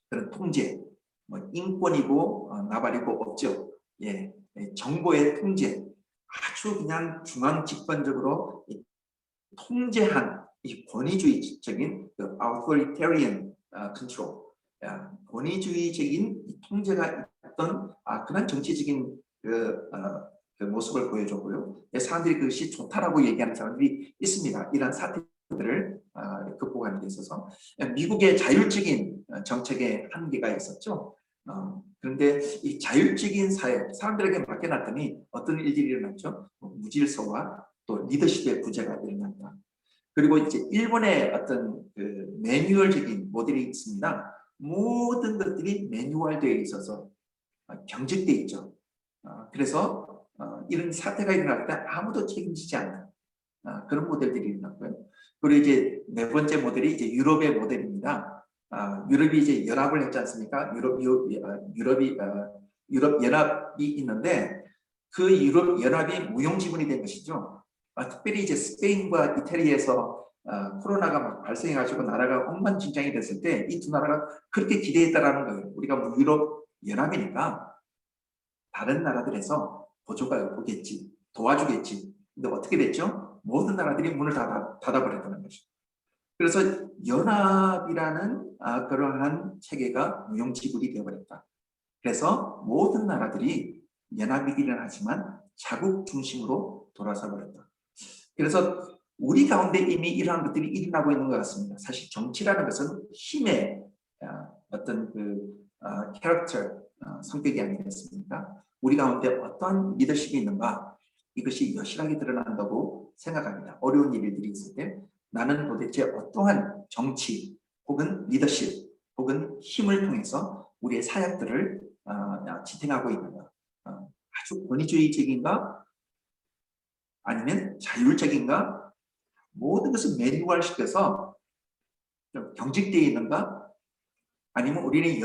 그런 통제, 인권이고 나발이고 없죠. 정보의 통제, 아주 그냥 중앙 집권적으로 통제한 이 권위주의적인 authoritarian control, 권위주의적인 통제가 있던 그런 정치적인 그 모습을 보여줬고요. 사람들이 그것이 좋다라고 얘기하는 사람들이 있습니다. 이런 사태들을 극복하는 데 있어서 미국의 자율적인 정책에 한계가 있었죠. 그런데 이 자율적인 사회, 사람들에게 맡겨놨더니 어떤 일들이 일어났죠? 무질서와 또 리더십의 부재가 일어난다. 그리고 이제 일본의 어떤 그 매뉴얼적인 모델이 있습니다. 모든 것들이 매뉴얼되어 있어서 경직되어 있죠. 그래서 이런 사태가 일어날 때 아무도 책임지지 않는 그런 모델들이 일어났고요. 그리고 이제 네 번째 모델이 이제 유럽의 모델입니다. 유럽이 이제 연합을 했지 않습니까? 유럽 연합이 있는데 그 유럽 연합이 무용지물이 된 것이죠. 특별히 이제 스페인과 이태리에서 코로나가 막 발생해가지고 나라가 엉망진창이 됐을 때 이 두 나라가 그렇게 기대했다라는 거예요. 우리가 뭐 유럽 연합이니까 다른 나라들에서 보조가 오겠지, 도와주겠지. 근데 어떻게 됐죠? 모든 나라들이 문을 닫아버렸다는 거죠. 그래서 연합이라는 그러한 체계가 무용지물이 되어버렸다. 그래서 모든 나라들이 연합이기는 하지만 자국 중심으로 돌아서 버렸다. 그래서 우리 가운데 이미 이러한 것들이 일어나고 있는 것 같습니다. 사실 정치라는 것은 힘의 어떤 그 캐릭터, 성격이 아니겠습니까? 우리 가운데 어떠한 리더십이 있는가? 이것이 여실하게 드러난다고 생각합니다. 어려운 일들이 있을 때 나는 도대체 어떠한 정치 혹은 리더십 혹은 힘을 통해서 우리의 사역들을 지탱하고 있는가? 아주 권위주의적인가? 아니면 자율적인가? 모든 것을 매뉴얼시켜서 좀 경직되어 있는가? 아니면 우리는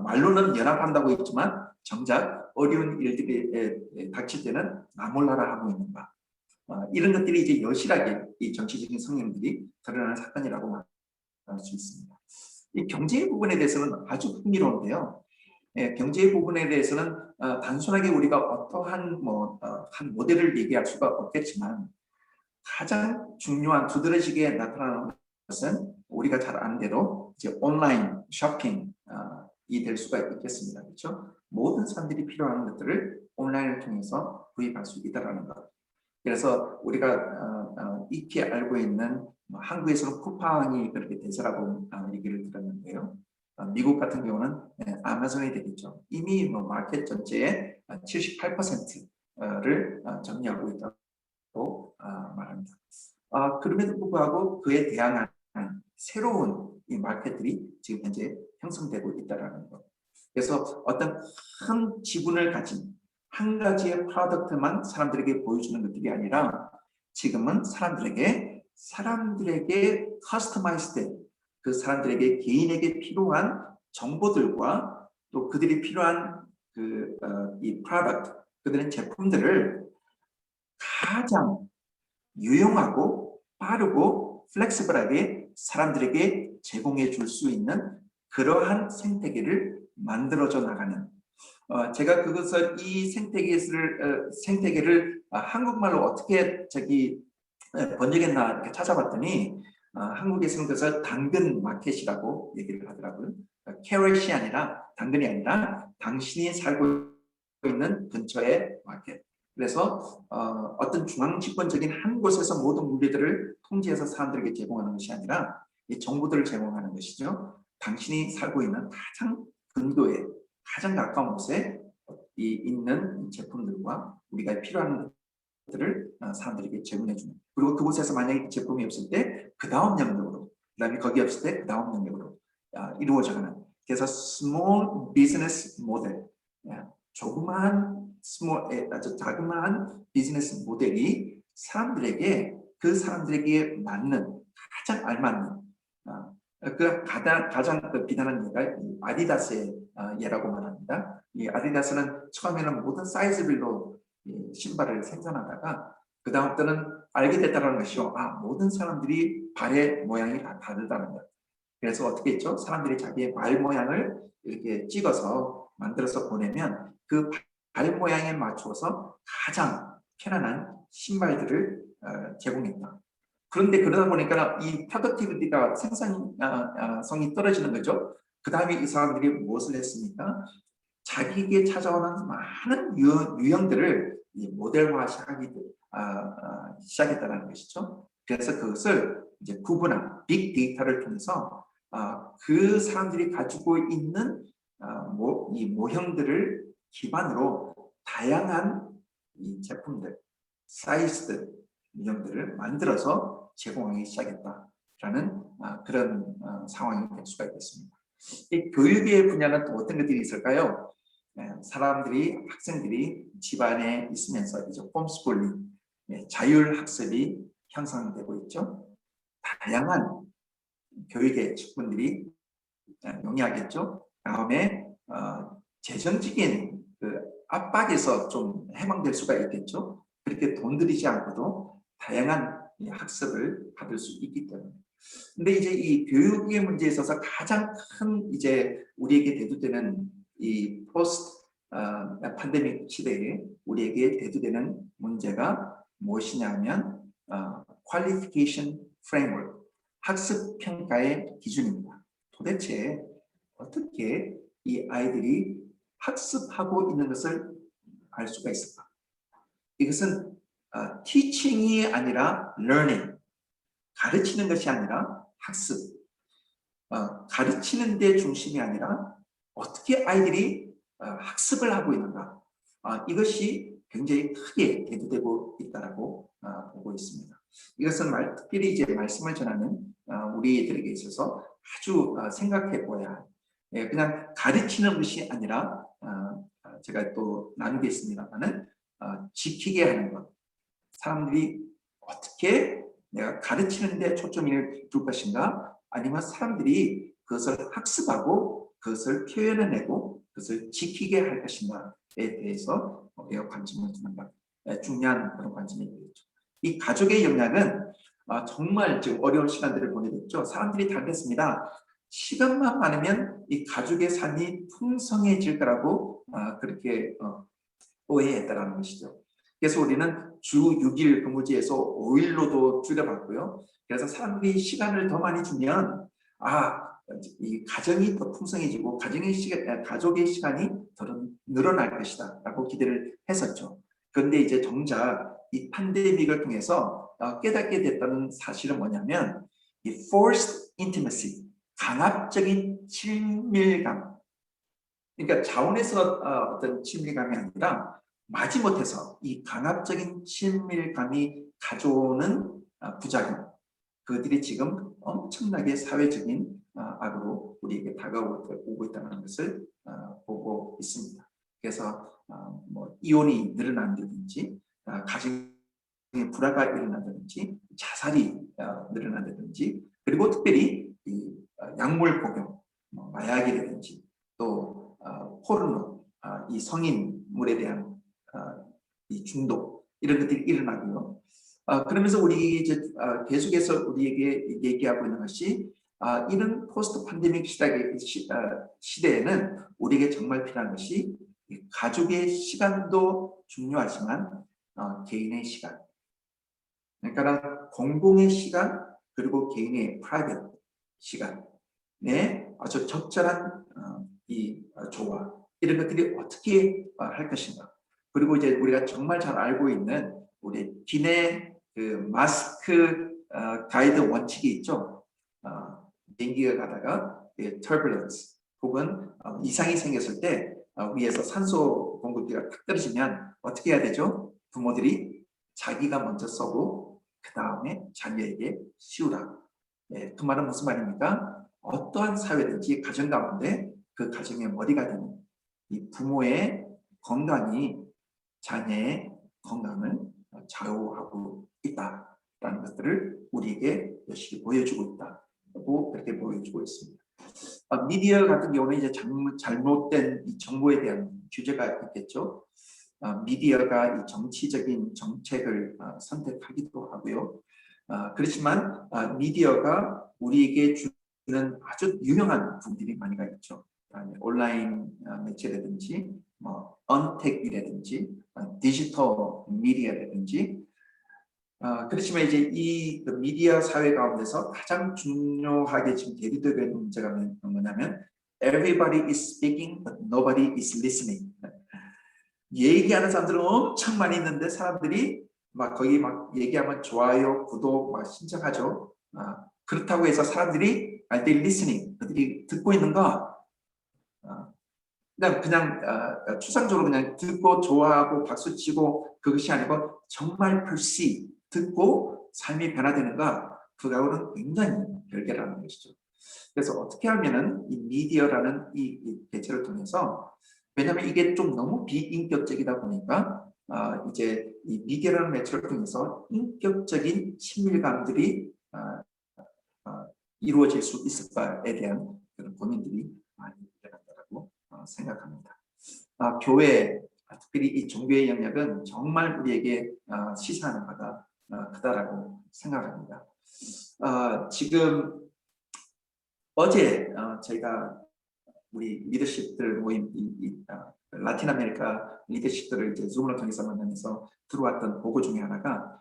말로는 연합한다고 했지만 정작 어려운 일들이 닥칠 때는 나 몰라라 하고 있는가? 이런 것들이 이제 여실하게 이 정치적인 성향들이 드러나는 사건이라고 말할 수 있습니다. 이 경제 부분에 대해서는 아주 흥미로운데요. 경제 부분에 대해서는 단순하게 우리가 어떠한 한 모델을 얘기할 수가 없겠지만 가장 중요한 두드러지게 나타나는 것은 우리가 잘 아는 대로 이제 온라인 쇼핑이 될 수가 있겠습니다. 그렇죠? 모든 사람들이 필요한 것들을 온라인을 통해서 구입할 수 있다는 것. 그래서 우리가 익히 알고 있는 한국에서는 쿠팡이 그렇게 대세라고 얘기를 들었는데요. 미국 같은 경우는 아마존이 되겠죠. 이미 마켓 전체의 78%를 점유하고 있다고 말합니다. 그럼에도 불구하고 그에 대항하는 새로운 이 마켓들이 지금 현재 형성되고 있다는 것. 그래서 어떤 큰 지분을 가진 한 가지의 프로덕트만 사람들에게 보여주는 것들이 아니라 지금은 사람들에게 커스터마이즈된 그 사람들에게 개인에게 필요한 정보들과 또 그들이 필요한 이 프로덕트, 그들의 제품들을 가장 유용하고 빠르고 플렉시블하게 사람들에게 제공해 줄 수 있는 그러한 생태계를 만들어져 나가는 제가 이 생태계를 한국말로 어떻게 번역했나 이렇게 찾아봤더니 한국에서는 그래서 당근 마켓이라고 얘기를 하더라고요. 캐럿이 아니라 당근이 아니라 당신이 살고 있는 근처의 마켓. 그래서 어떤 중앙집권적인 한 곳에서 모든 물류들을 통제해서 사람들에게 제공하는 것이 아니라 이 정보들을 제공하는 것이죠. 당신이 살고 있는 가장 근교에 가장 가까운 곳에 있는 제품들과 우리가 필요한 것들을 사람들에게 제공해 주는. 그리고 그곳에서 만약에 제품이 없을 때 그 다음 영역으로, 그다음에 거기 없을 때 그 다음 영역으로 이루어져가는. 그래서 스몰 비즈니스 모델, 아주 자그마한 비즈니스 모델이 그 사람들에게 맞는 가장 알맞는 가장 비단한 예가 아디다스의 예라고 말합니다. 이 아디다스는 처음에는 모든 사이즈별로 신발을 생산하다가 그 다음부터는 알게 됐다는 것이요. 모든 사람들이 발의 모양이 다 다르다는 것. 그래서 어떻게 했죠? 사람들이 자기의 발 모양을 이렇게 찍어서 만들어서 보내면 그 발 모양에 맞춰서 가장 편안한 신발들을 제공했다. 그런데 그러다 보니까 이 프로덕티비티가 생산성이 떨어지는 거죠. 그 다음에 이 사람들이 무엇을 했습니까? 자기에게 찾아오는 많은 유형들을 모델화하기 시작했다는 것이죠. 그래서 그것을 이제 구분한 빅데이터를 통해서 그 사람들이 가지고 있는 이 모형들을 기반으로 다양한 이 제품들, 사이즈들, 유형들을 만들어서 제공하기 시작했다라는 그런 상황이 될 수가 있겠습니다. 이 교육의 분야는 또 어떤 것들이 있을까요? 사람들이 학생들이 집안에 있으면서 이제 홈스쿨링, 자율 학습이 형성되고 있죠. 다양한 교육의 측면들이 용이하겠죠. 다음에 재정적인 그 압박에서 좀 해방될 수가 있겠죠. 그렇게 돈 들이지 않고도 다양한 학습을 받을 수 있기 때문에. 근데 이제 이 교육의 문제에 있어서 가장 큰 이제 우리에게 대두되는 이 포스트 팬데믹 시대에 우리에게 대두되는 문제가 무엇이냐면 퀄리피케이션 프레임워크, 학습 평가의 기준입니다. 도대체 어떻게 이 아이들이 학습하고 있는 것을 알 수가 있을까? 이것은 teaching이 아니라 learning, 가르치는 것이 아니라 학습, 가르치는 데 중심이 아니라 어떻게 아이들이 학습을 하고 있는가, 이것이 굉장히 크게 대두되고 있다고 보고 있습니다. 이것은 특별히 이제 말씀을 전하는 우리들에게 있어서 아주 생각해 보아야 할, 그냥 가르치는 것이 아니라 제가 또 나누겠습니다만은 지키게 하는 것, 사람들이 어떻게 내가 가르치는 데 초점을 둘 것인가, 아니면 사람들이 그것을 학습하고 그것을 표현해내고 그것을 지키게 할 것인가에 대해서 우리가 관심을 두는 것, 중요한 그런 관심이 되겠죠. 이 가족의 영향은 정말 지금 어려운 시간들을 보내겠죠. 사람들이 다르겠습니다. 시간만 많으면 이 가족의 삶이 풍성해질 거라고 그렇게 오해했다는 것이죠. 그래서 우리는 주 6일 근무제에서 5일로도 줄여봤고요. 그래서 사람들이 시간을 더 많이 주면 이 가정이 더 풍성해지고 가족의 시간이 더 늘어날 것이다 라고 기대를 했었죠. 그런데 이제 정작 이 팬데믹을 통해서 깨닫게 됐다는 사실은 뭐냐면 이 forced intimacy, 강압적인 친밀감, 그러니까 자원에서 어떤 친밀감이 아니라 마지못해서 이 강압적인 친밀감이 가져오는 부작용, 그들이 지금 엄청나게 사회적인 악으로 우리에게 다가오고 있다는 것을 보고 있습니다. 그래서 뭐 이혼이 늘어난다든지, 가정의 불화가 일어난다든지, 자살이 늘어난다든지, 그리고 특별히 이 약물 복용, 마약이라든지 또 포르노, 이 성인물에 대한 이 중독, 이런 것들이 일어나고요. 그러면서 우리 이제 계속해서 우리에게 얘기하고 있는 것이 이런 포스트 팬데믹 시대에는 우리에게 정말 필요한 것이 가족의 시간도 중요하지만 개인의 시간, 그러니까 공공의 시간 그리고 개인의 프라이빗 시간에 아주 적절한 이 조화, 이런 것들이 어떻게 할 것인가. 그리고 이제 우리가 정말 잘 알고 있는 우리 기내 그 마스크 가이드 원칙이 있죠. 비행기가 가다가 turbulence 혹은 이상이 생겼을 때 위에서 산소 공급기가 탁 떨어지면 어떻게 해야 되죠? 부모들이 자기가 먼저 써고 그 다음에 자녀에게 씌우라. 그 말은 무슨 말입니까? 어떠한 사회든지 가정 가운데 그 가정의 머리가 되는 이 부모의 건강이 자녀의 건강을 좌우하고 있다라는 것들을 우리에게 열심히 보여주고 있다고 그렇게 보여주고 있습니다. 미디어 같은 경우는 이제 잘못된 이 정보에 대한 규제가 있겠죠. 미디어가 이 정치적인 정책을 선택하기도 하고요. 그렇지만 미디어가 우리에게 주는 아주 유명한 분들이 많이 있죠. 온라인 매체라든지, 언택이라든지, 디지털 미디어라든지. 그렇지만 이제 이 미디어 사회 가운데서 가장 중요하게 지금 대두되는 문제가 뭐냐면 everybody is speaking but nobody is listening. 얘기하는 사람들은 엄청 많이 있는데 사람들이 거기 얘기하면 좋아요, 구독 신청하죠. 그렇다고 해서 사람들이 they listening, 그들이 듣고 있는 거 그냥 추상적으로 그냥 듣고 좋아하고 박수치고 그것이 아니고 정말 perceive, 듣고 삶이 변화되는가, 그거하고는 굉장히 별개라는 것이죠. 그래서 어떻게 하면은 이 미디어라는 이 매체를 통해서, 왜냐하면 이게 좀 너무 비인격적이다 보니까 이제 이 미디어라는 매체를 통해서 인격적인 친밀감들이 이루어질 수 있을까에 대한 그런 고민들이 많이 일어난다고 생각합니다. 교회, 특별히 이 종교의 영역은 정말 우리에게 시사하는 바가 크다라고 생각합니다. 지금 어제 저희가 우리 리더십들 모임, 라틴 아메리카 리더십들을 이제 줌으로 통해서 만나면서 들어왔던 보고 중에 하나가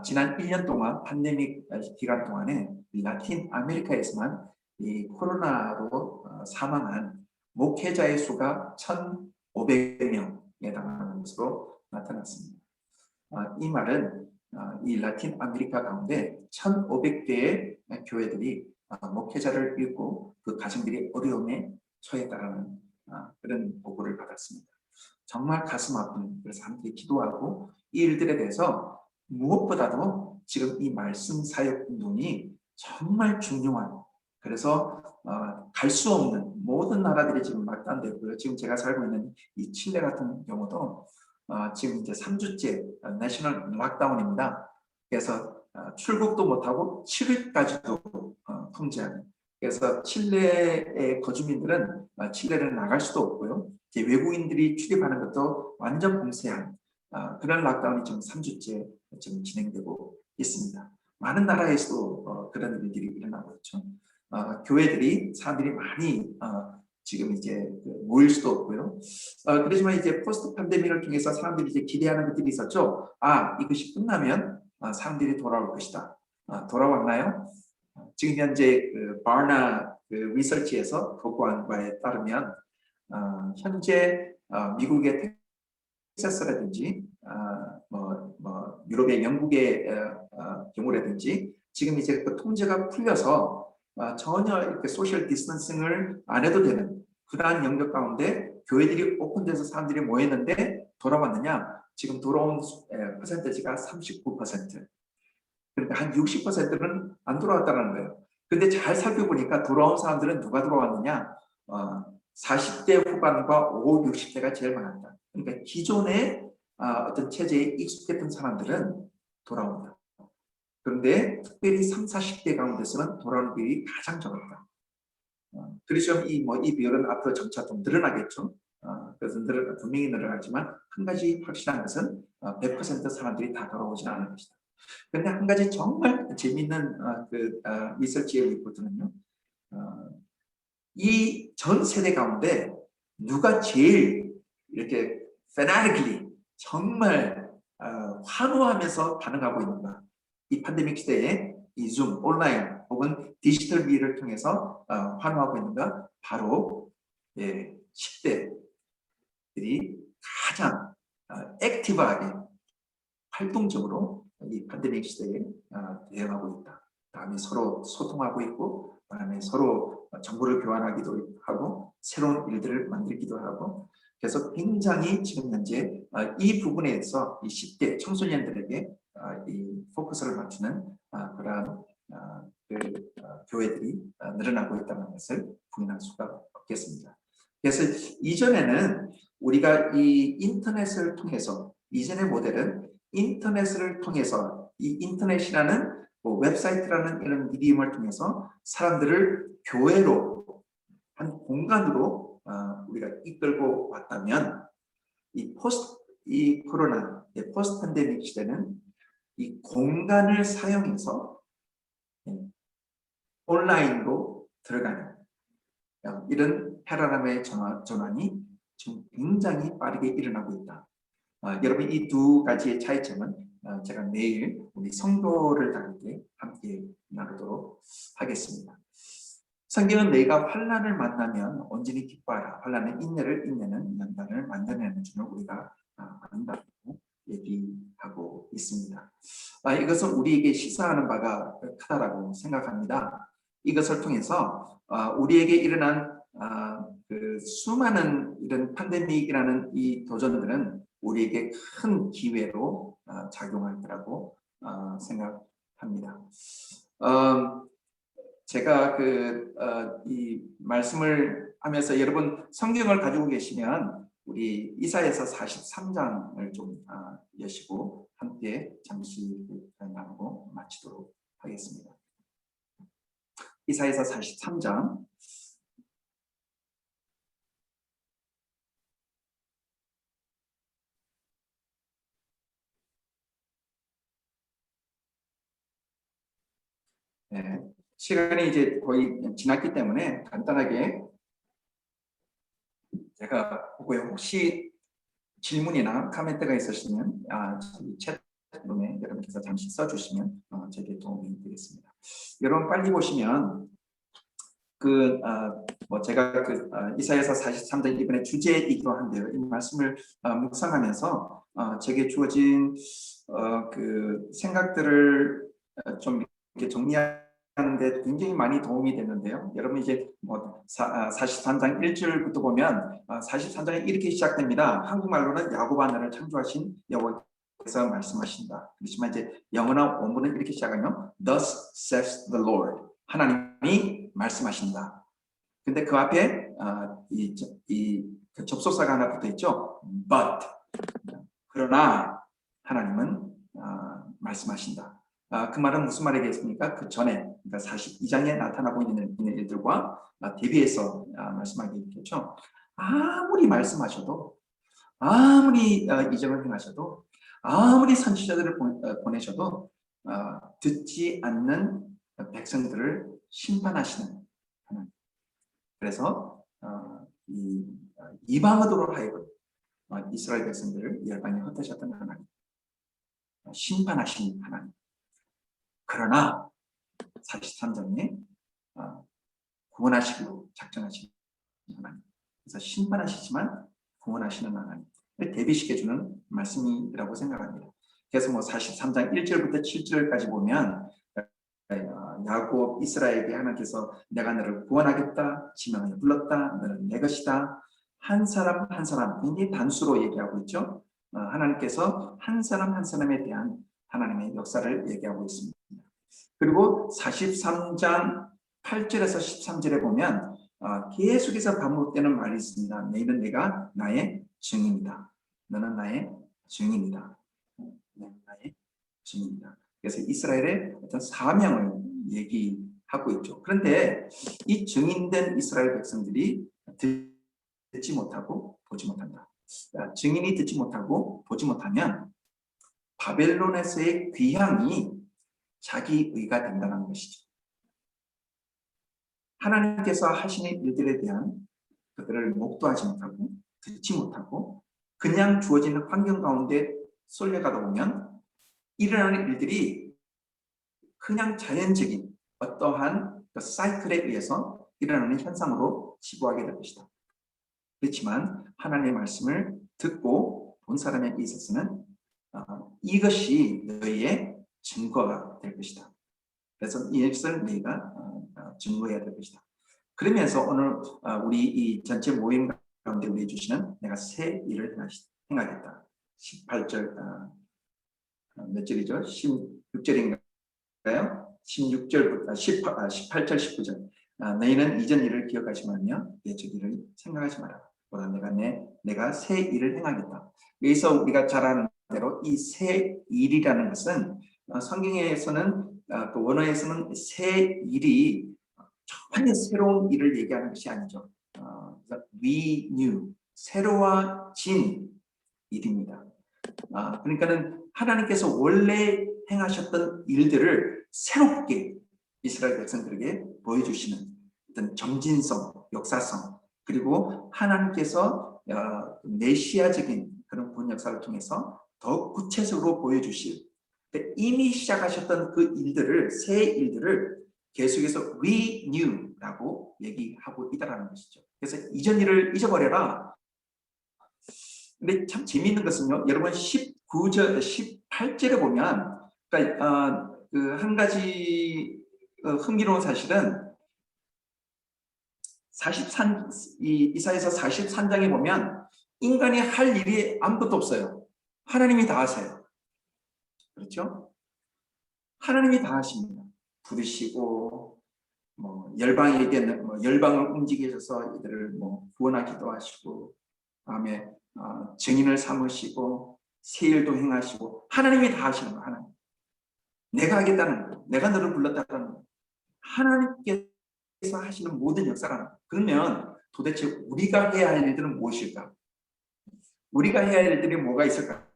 지난 1년 동안 팬데믹 기간 동안에 라틴 아메리카에서만 이 코로나로 사망한 목회자의 수가 1,500명에 달하는 것으로 나타났습니다. 이 말은 이 라틴 아메리카 가운데 1,500개의 교회들이 목회자를 잃고 그 가정들이 어려움에 처했다라는 그런 보고를 받았습니다. 정말 가슴 아픈, 그래서 함께 기도하고 이 일들에 대해서 무엇보다도 지금 이 말씀 사역 운동이 정말 중요한, 그래서 갈 수 없는 모든 나라들이 지금 막단되고요. 지금 제가 살고 있는 이 칠레 같은 경우도 지금 이제 3주째 내셔널 락다운입니다. 그래서 출국도 못하고 7일까지도 통제하는. 그래서 칠레의 거주민들은 칠레를 나갈 수도 없고요. 이제 외국인들이 출입하는 것도 완전 봉쇄한 그런 락다운이 지금 3주째 지금 진행되고 있습니다. 많은 나라에서도 그런 일들이 일어나고 있죠. 교회들이 사람들이 많이 지금 이제 모일 수도 없고요. 그렇지만 이제 포스트 팬데믹을 통해서 사람들이 이제 기대하는 것들이 있었죠. 이것이 끝나면 사람들이 돌아올 것이다. 돌아왔나요? 지금 현재 그 바나 그 리서치에서 보고한 바에 따르면 현재 미국의 텍사스라든지 유럽의 영국의 경우라든지 지금 이제 그 통제가 풀려서 전혀 이렇게 소셜 디스턴싱을 안 해도 되는 그러한 영역 가운데 교회들이 오픈돼서 사람들이 모였는데 돌아왔느냐? 지금 돌아온 퍼센티지가 39%. 그러니까 한 60%는 안 돌아왔다는 거예요. 근데 잘 살펴보니까 돌아온 사람들은 누가 돌아왔느냐? 40대 후반과 50, 60대가 제일 많았다. 그러니까 기존의 어떤 체제에 익숙했던 사람들은 돌아온다. 그런데 특별히 30, 40대 가운데서는 돌아오는 비율이 가장 적었다. 그래서 이 비율은 앞으로 점차 좀 늘어나겠죠. 그래서 분명히 늘어나지만 한 가지 확실한 것은 100% 사람들이 다 돌아오지는 않을 것이다. 그런데 한 가지 정말 재미있는 리서치의 리포트는요. 이 전 세대 가운데 누가 제일 이렇게 fanatically 정말 환호하면서 반응하고 있는가? 이 팬데믹 시대에 이 줌, 온라인 혹은 디지털 미디어를 통해서 환호하고 있는가? 바로 10대들이 가장 액티브하게 활동적으로 이 팬데믹 시대에 대응하고 있다. 다음에 서로 소통하고 있고, 그다음에 서로 정보를 교환하기도 하고, 새로운 일들을 만들기도 하고, 그래서 굉장히 지금 현재 이 부분에서 이 10대 청소년들에게 이 포커스를 맞추는 그러한 교회들이 늘어나고 있다는 것을 부인할 수가 없겠습니다. 그래서 이전에는 우리가 이 인터넷을 통해서, 이전의 모델은 인터넷을 통해서, 이 인터넷이라는 웹사이트라는 이런 미디엄을 통해서 사람들을 교회로, 한 공간으로 우리가 이끌고 왔다면, 이 코로나, 포스트 팬데믹 시대는 이 공간을 사용해서 온라인으로 들어가는 이런 패러다임의 전환이 지금 굉장히 빠르게 일어나고 있다. 여러분, 이 두 가지의 차이점은 제가 내일 우리 성도를 다룰 때 함께 나누도록 하겠습니다. 성경은 내가 환난을 만나면 온전히 기뻐하라. 환난은 인내를, 인내는 연단을 만들어내는 줄을 우리가 안다고 얘기하고 있습니다. 이것은 우리에게 시사하는 바가 크다라고 생각합니다. 이것을 통해서 우리에게 일어난 그 수많은 이런 팬데믹이라는 이 도전들은 우리에게 큰 기회로 작용할 거라고 생각합니다. 제가 이 말씀을 하면서 여러분 성경을 가지고 계시면 우리 이사야서 43장을 좀 여시고 함께 잠시 나누고 마치도록 하겠습니다. 이사야서 43장. 네, 시간이 이제 거의 지났기 때문에 간단하게 제가 보고요. 혹시 질문이나 코멘트가 있으시면 채팅룸에 여러분께서 잠시 써주시면 제게 도움이 되겠습니다. 여러분 빨리 보시면 제가 이사야서 43장 이번에 주제이기도 한데요. 이 말씀을 묵상하면서 제게 주어진 그 생각들을 좀 이렇게 정리하는데 굉장히 많이 도움이 됐는데요. 여러분 이제 43장 1절부터 보면 43장이 이렇게 시작됩니다. 한국말로는 야곱 하늘을 창조하신 여호와께서 말씀하신다. 그렇지만 이제 영어나 원문은 이렇게 시작하면 Thus says the Lord. 하나님이 말씀하신다. 근데 그 앞에 그 접속사가 하나 붙어 있죠. But 그러나 하나님은 말씀하신다. 그 말은 무슨 말이겠습니까? 그 전에 그러니까 42장에 나타나고 있는 일들과 대비해서 말씀하겠죠. 아무리 말씀하셔도 아무리 이적을 행하셔도 아무리 선지자들을 보내셔도 듣지 않는 백성들을 심판하시는 하나님. 그래서 이방어도로 하여금 이스라엘 백성들을 열방에 흩으셨던 하나님, 심판하신 하나님. 그러나 43장에 구원하시기로 작정하신 하나님. 그래서 심판하시지만 구원하시는 하나님. 대비시켜주는 말씀이라고 생각합니다. 그래서 43장 1절부터 7절까지 보면 야곱 이스라엘에게 하나님께서 내가 너를 구원하겠다, 지명하여 불렀다, 너는 내 것이다. 한 사람 한 사람 굉장히 단수로 얘기하고 있죠. 하나님께서 한 사람 한 사람에 대한 하나님의 역사를 얘기하고 있습니다. 그리고 43장 8절에서 13절에 보면 계속해서 반복되는 말이 있습니다. 너희는 내가 나의 증인이다. 너는 나의 증인이다. 너는 나의 증인이다. 그래서 이스라엘의 어떤 사명을 얘기하고 있죠. 그런데 이 증인된 이스라엘 백성들이 듣지 못하고 보지 못한다. 증인이 듣지 못하고 보지 못하면 바벨론에서의 귀향이 자기 의가 된다는 것이죠. 하나님께서 하시는 일들에 대한 그들을 목도하지 못하고 듣지 못하고 그냥 주어지는 환경 가운데 쏠려가다 보면 일어나는 일들이 그냥 자연적인 어떠한 그 사이클에 의해서 일어나는 현상으로 지구하게 될 것이다. 그렇지만 하나님의 말씀을 듣고 본 사람에 있어서는 이것이 너희의 증거가 될 것이다. 그래서 이것을 너희가 증거해야 될 것이다. 그러면서 오늘 우리 이 전체 모임 가운데 우리 주시는 내가 새 일을 행하겠다. 18절 몇 절이죠? 16절인가요? 16절부터 18절 19절 너희는 이전 일을 기억하지 말며 내적 일을 생각하지 마라. 보라 내가 새 일을 행하겠다. 여기서 우리가 잘 아는 대로 이 새 일이라는 것은 성경에서는 그 원어에서는 새 일이 전혀 새로운 일을 얘기하는 것이 아니죠. renew 새로워진 일입니다. 그러니까는 하나님께서 원래 행하셨던 일들을 새롭게 이스라엘 백성들에게 보여주시는 어떤 점진성, 역사성, 그리고 하나님께서 메시아적인 그런 구원 역사를 통해서 더 구체적으로 보여주실 이미 시작하셨던 그 일들을 새 일들을 계속해서 renew라고 얘기하고 있다는 것이죠. 그래서 이전 일을 잊어버려라. 근데 참 재미있는 것은요. 여러분 19절, 18절에 보면 그러니까 그 한 가지 흥미로운 사실은 이사야서 43장에 보면 인간이 할 일이 아무것도 없어요. 하나님이 다 하세요. 그렇죠? 하나님이 다 하십니다. 부르시고 뭐 열방에게는 뭐 열방을 움직이셔서 이들을 뭐 구원하기도 하시고, 다음에 증인을 삼으시고 새 일도 행하시고, 하나님이 다 하시는 거. 하나님, 내가 하겠다는 거, 내가 너를 불렀다는 거, 하나님께서 하시는 모든 역사라는 거. 그러면 도대체 우리가 해야 할 일들은 무엇일까? 우리가 해야 할 일들이 뭐가 있을까요?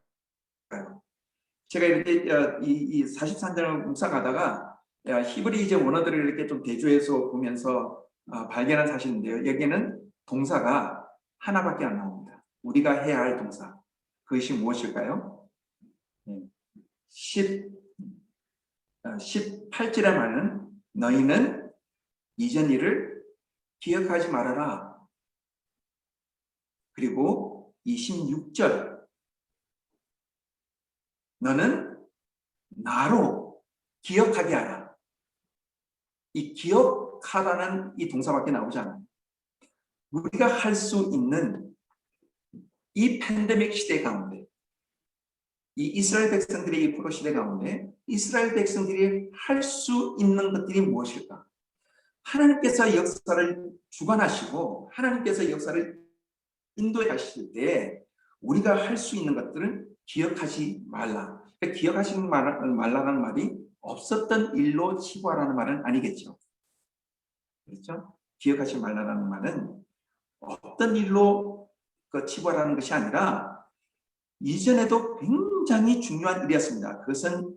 제가 이렇게 이 43장을 묵상하다가 히브리 이제 원어들을 이렇게 좀 대조해서 보면서 발견한 사실인데요. 여기에는 동사가 하나밖에 안 나옵니다. 우리가 해야 할 동사. 그것이 무엇일까요? 18절에 말하는 너희는 이전 일을 기억하지 말아라. 그리고 26절 너는 나로 기억하게 하라. 이 기억하라는 이 동사밖에 나오지 않아요. 우리가 할 수 있는 이 팬데믹 시대 가운데, 이 이스라엘 백성들의 이 포로 시대 가운데 이스라엘 백성들이 할 수 있는 것들이 무엇일까? 하나님께서 역사를 주관하시고 하나님께서 역사를 인도하실 때 우리가 할 수 있는 것들은 기억하지 말라. 그러니까 기억하지 말라는 말이 없었던 일로 치부하라는 말은 아니겠죠. 그렇죠? 기억하지 말라는 말은 어떤 일로 치부하라는 것이 아니라 이전에도 굉장히 중요한 일이었습니다. 그것은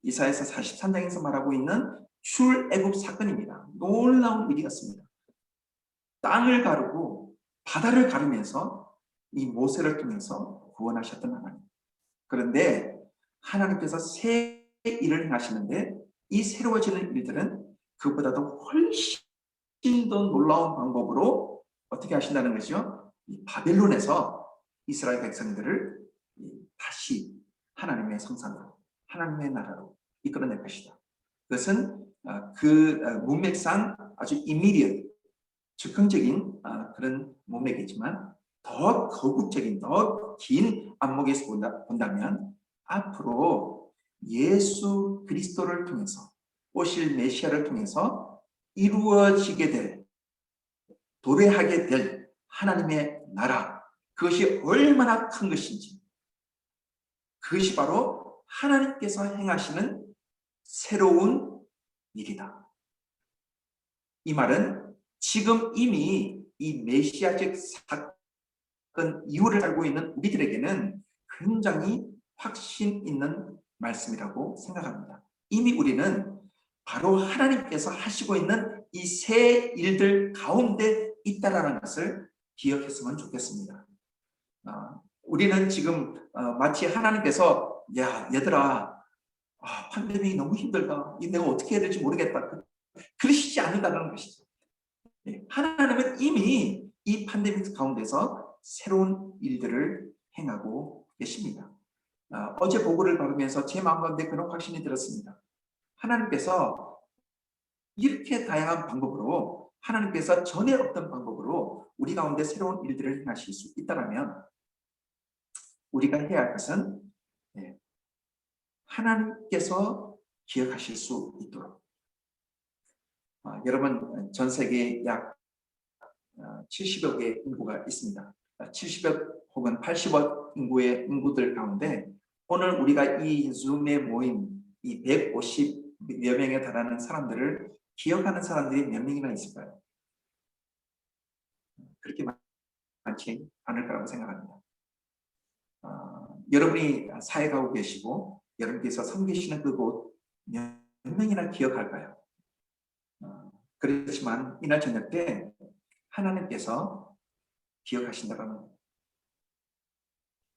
이사야서 43장에서 말하고 있는 출애굽 사건입니다. 놀라운 일이었습니다. 땅을 가르고 바다를 가르면서 이 모세를 통해서 구원하셨던 하나님. 그런데 하나님께서 새 일을 행하시는데 이 새로워지는 일들은 그보다도 훨씬 더 놀라운 방법으로 어떻게 하신다는 것이요? 이 바벨론에서 이스라엘 백성들을 다시 하나님의 성산으로, 하나님의 나라로 이끌어낼 것이다. 그것은 그 문맥상 아주 immediate, 즉흥적인 그런 문맥이지만 더 거국적인, 더 긴 안목에서 본다면 앞으로 예수 그리스도를 통해서 오실 메시아를 통해서 이루어지게 될, 도래하게 될 하나님의 나라, 그것이 얼마나 큰 것인지, 그것이 바로 하나님께서 행하시는 새로운 일이다. 이 말은 지금 이미 이 메시아적 사건 이유를 알고 있는 우리들에게는 굉장히 확신 있는 말씀이라고 생각합니다. 이미 우리는 바로 하나님께서 하시고 있는 이 새 일들 가운데 있다라는 것을 기억했으면 좋겠습니다. 우리는 지금 마치 하나님께서 야 얘들아 팬데믹이 너무 힘들다. 내가 어떻게 해야 될지 모르겠다. 그러시지 않는다는 것이죠. 하나님은 이미 이 팬데믹 가운데서 새로운 일들을 행하고 계십니다. 어제 보고를 받으면서 제 마음 가운데 그런 확신이 들었습니다. 하나님께서 이렇게 다양한 방법으로, 하나님께서 전에 없던 방법으로 우리 가운데 새로운 일들을 행하실 수 있다면 우리가 해야 할 것은 하나님께서 기억하실 수 있도록. 여러분, 전 세계에 약 70여 개의 인구가 있습니다. 70억 혹은 80억 인구들 가운데 오늘 우리가 이 줌에 모인 이 150여 명에 달하는 사람들을 기억하는 사람들이 몇 명이나 있을까요? 그렇게 많지 않을 거라고 생각합니다. 여러분이 사회 가고 계시고 여러분께서 섬기시는 그곳 몇 명이나 기억할까요? 그렇지만 이날 저녁 때 하나님께서 기억하신다면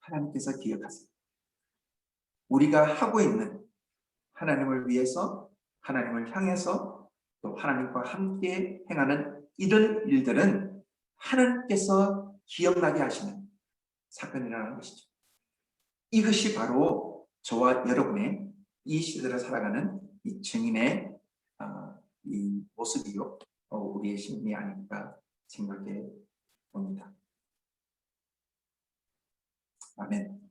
하나님께서 기억하세요. 우리가 하고 있는 하나님을 위해서, 하나님을 향해서 또 하나님과 함께 행하는 이런 일들은 하나님께서 기억나게 하시는 사건이라는 것이죠. 이것이 바로 저와 여러분의 이 시대를 살아가는 이 증인의 이 모습이요, 우리의 신이 아닌가 생각해 봅니다. 아멘.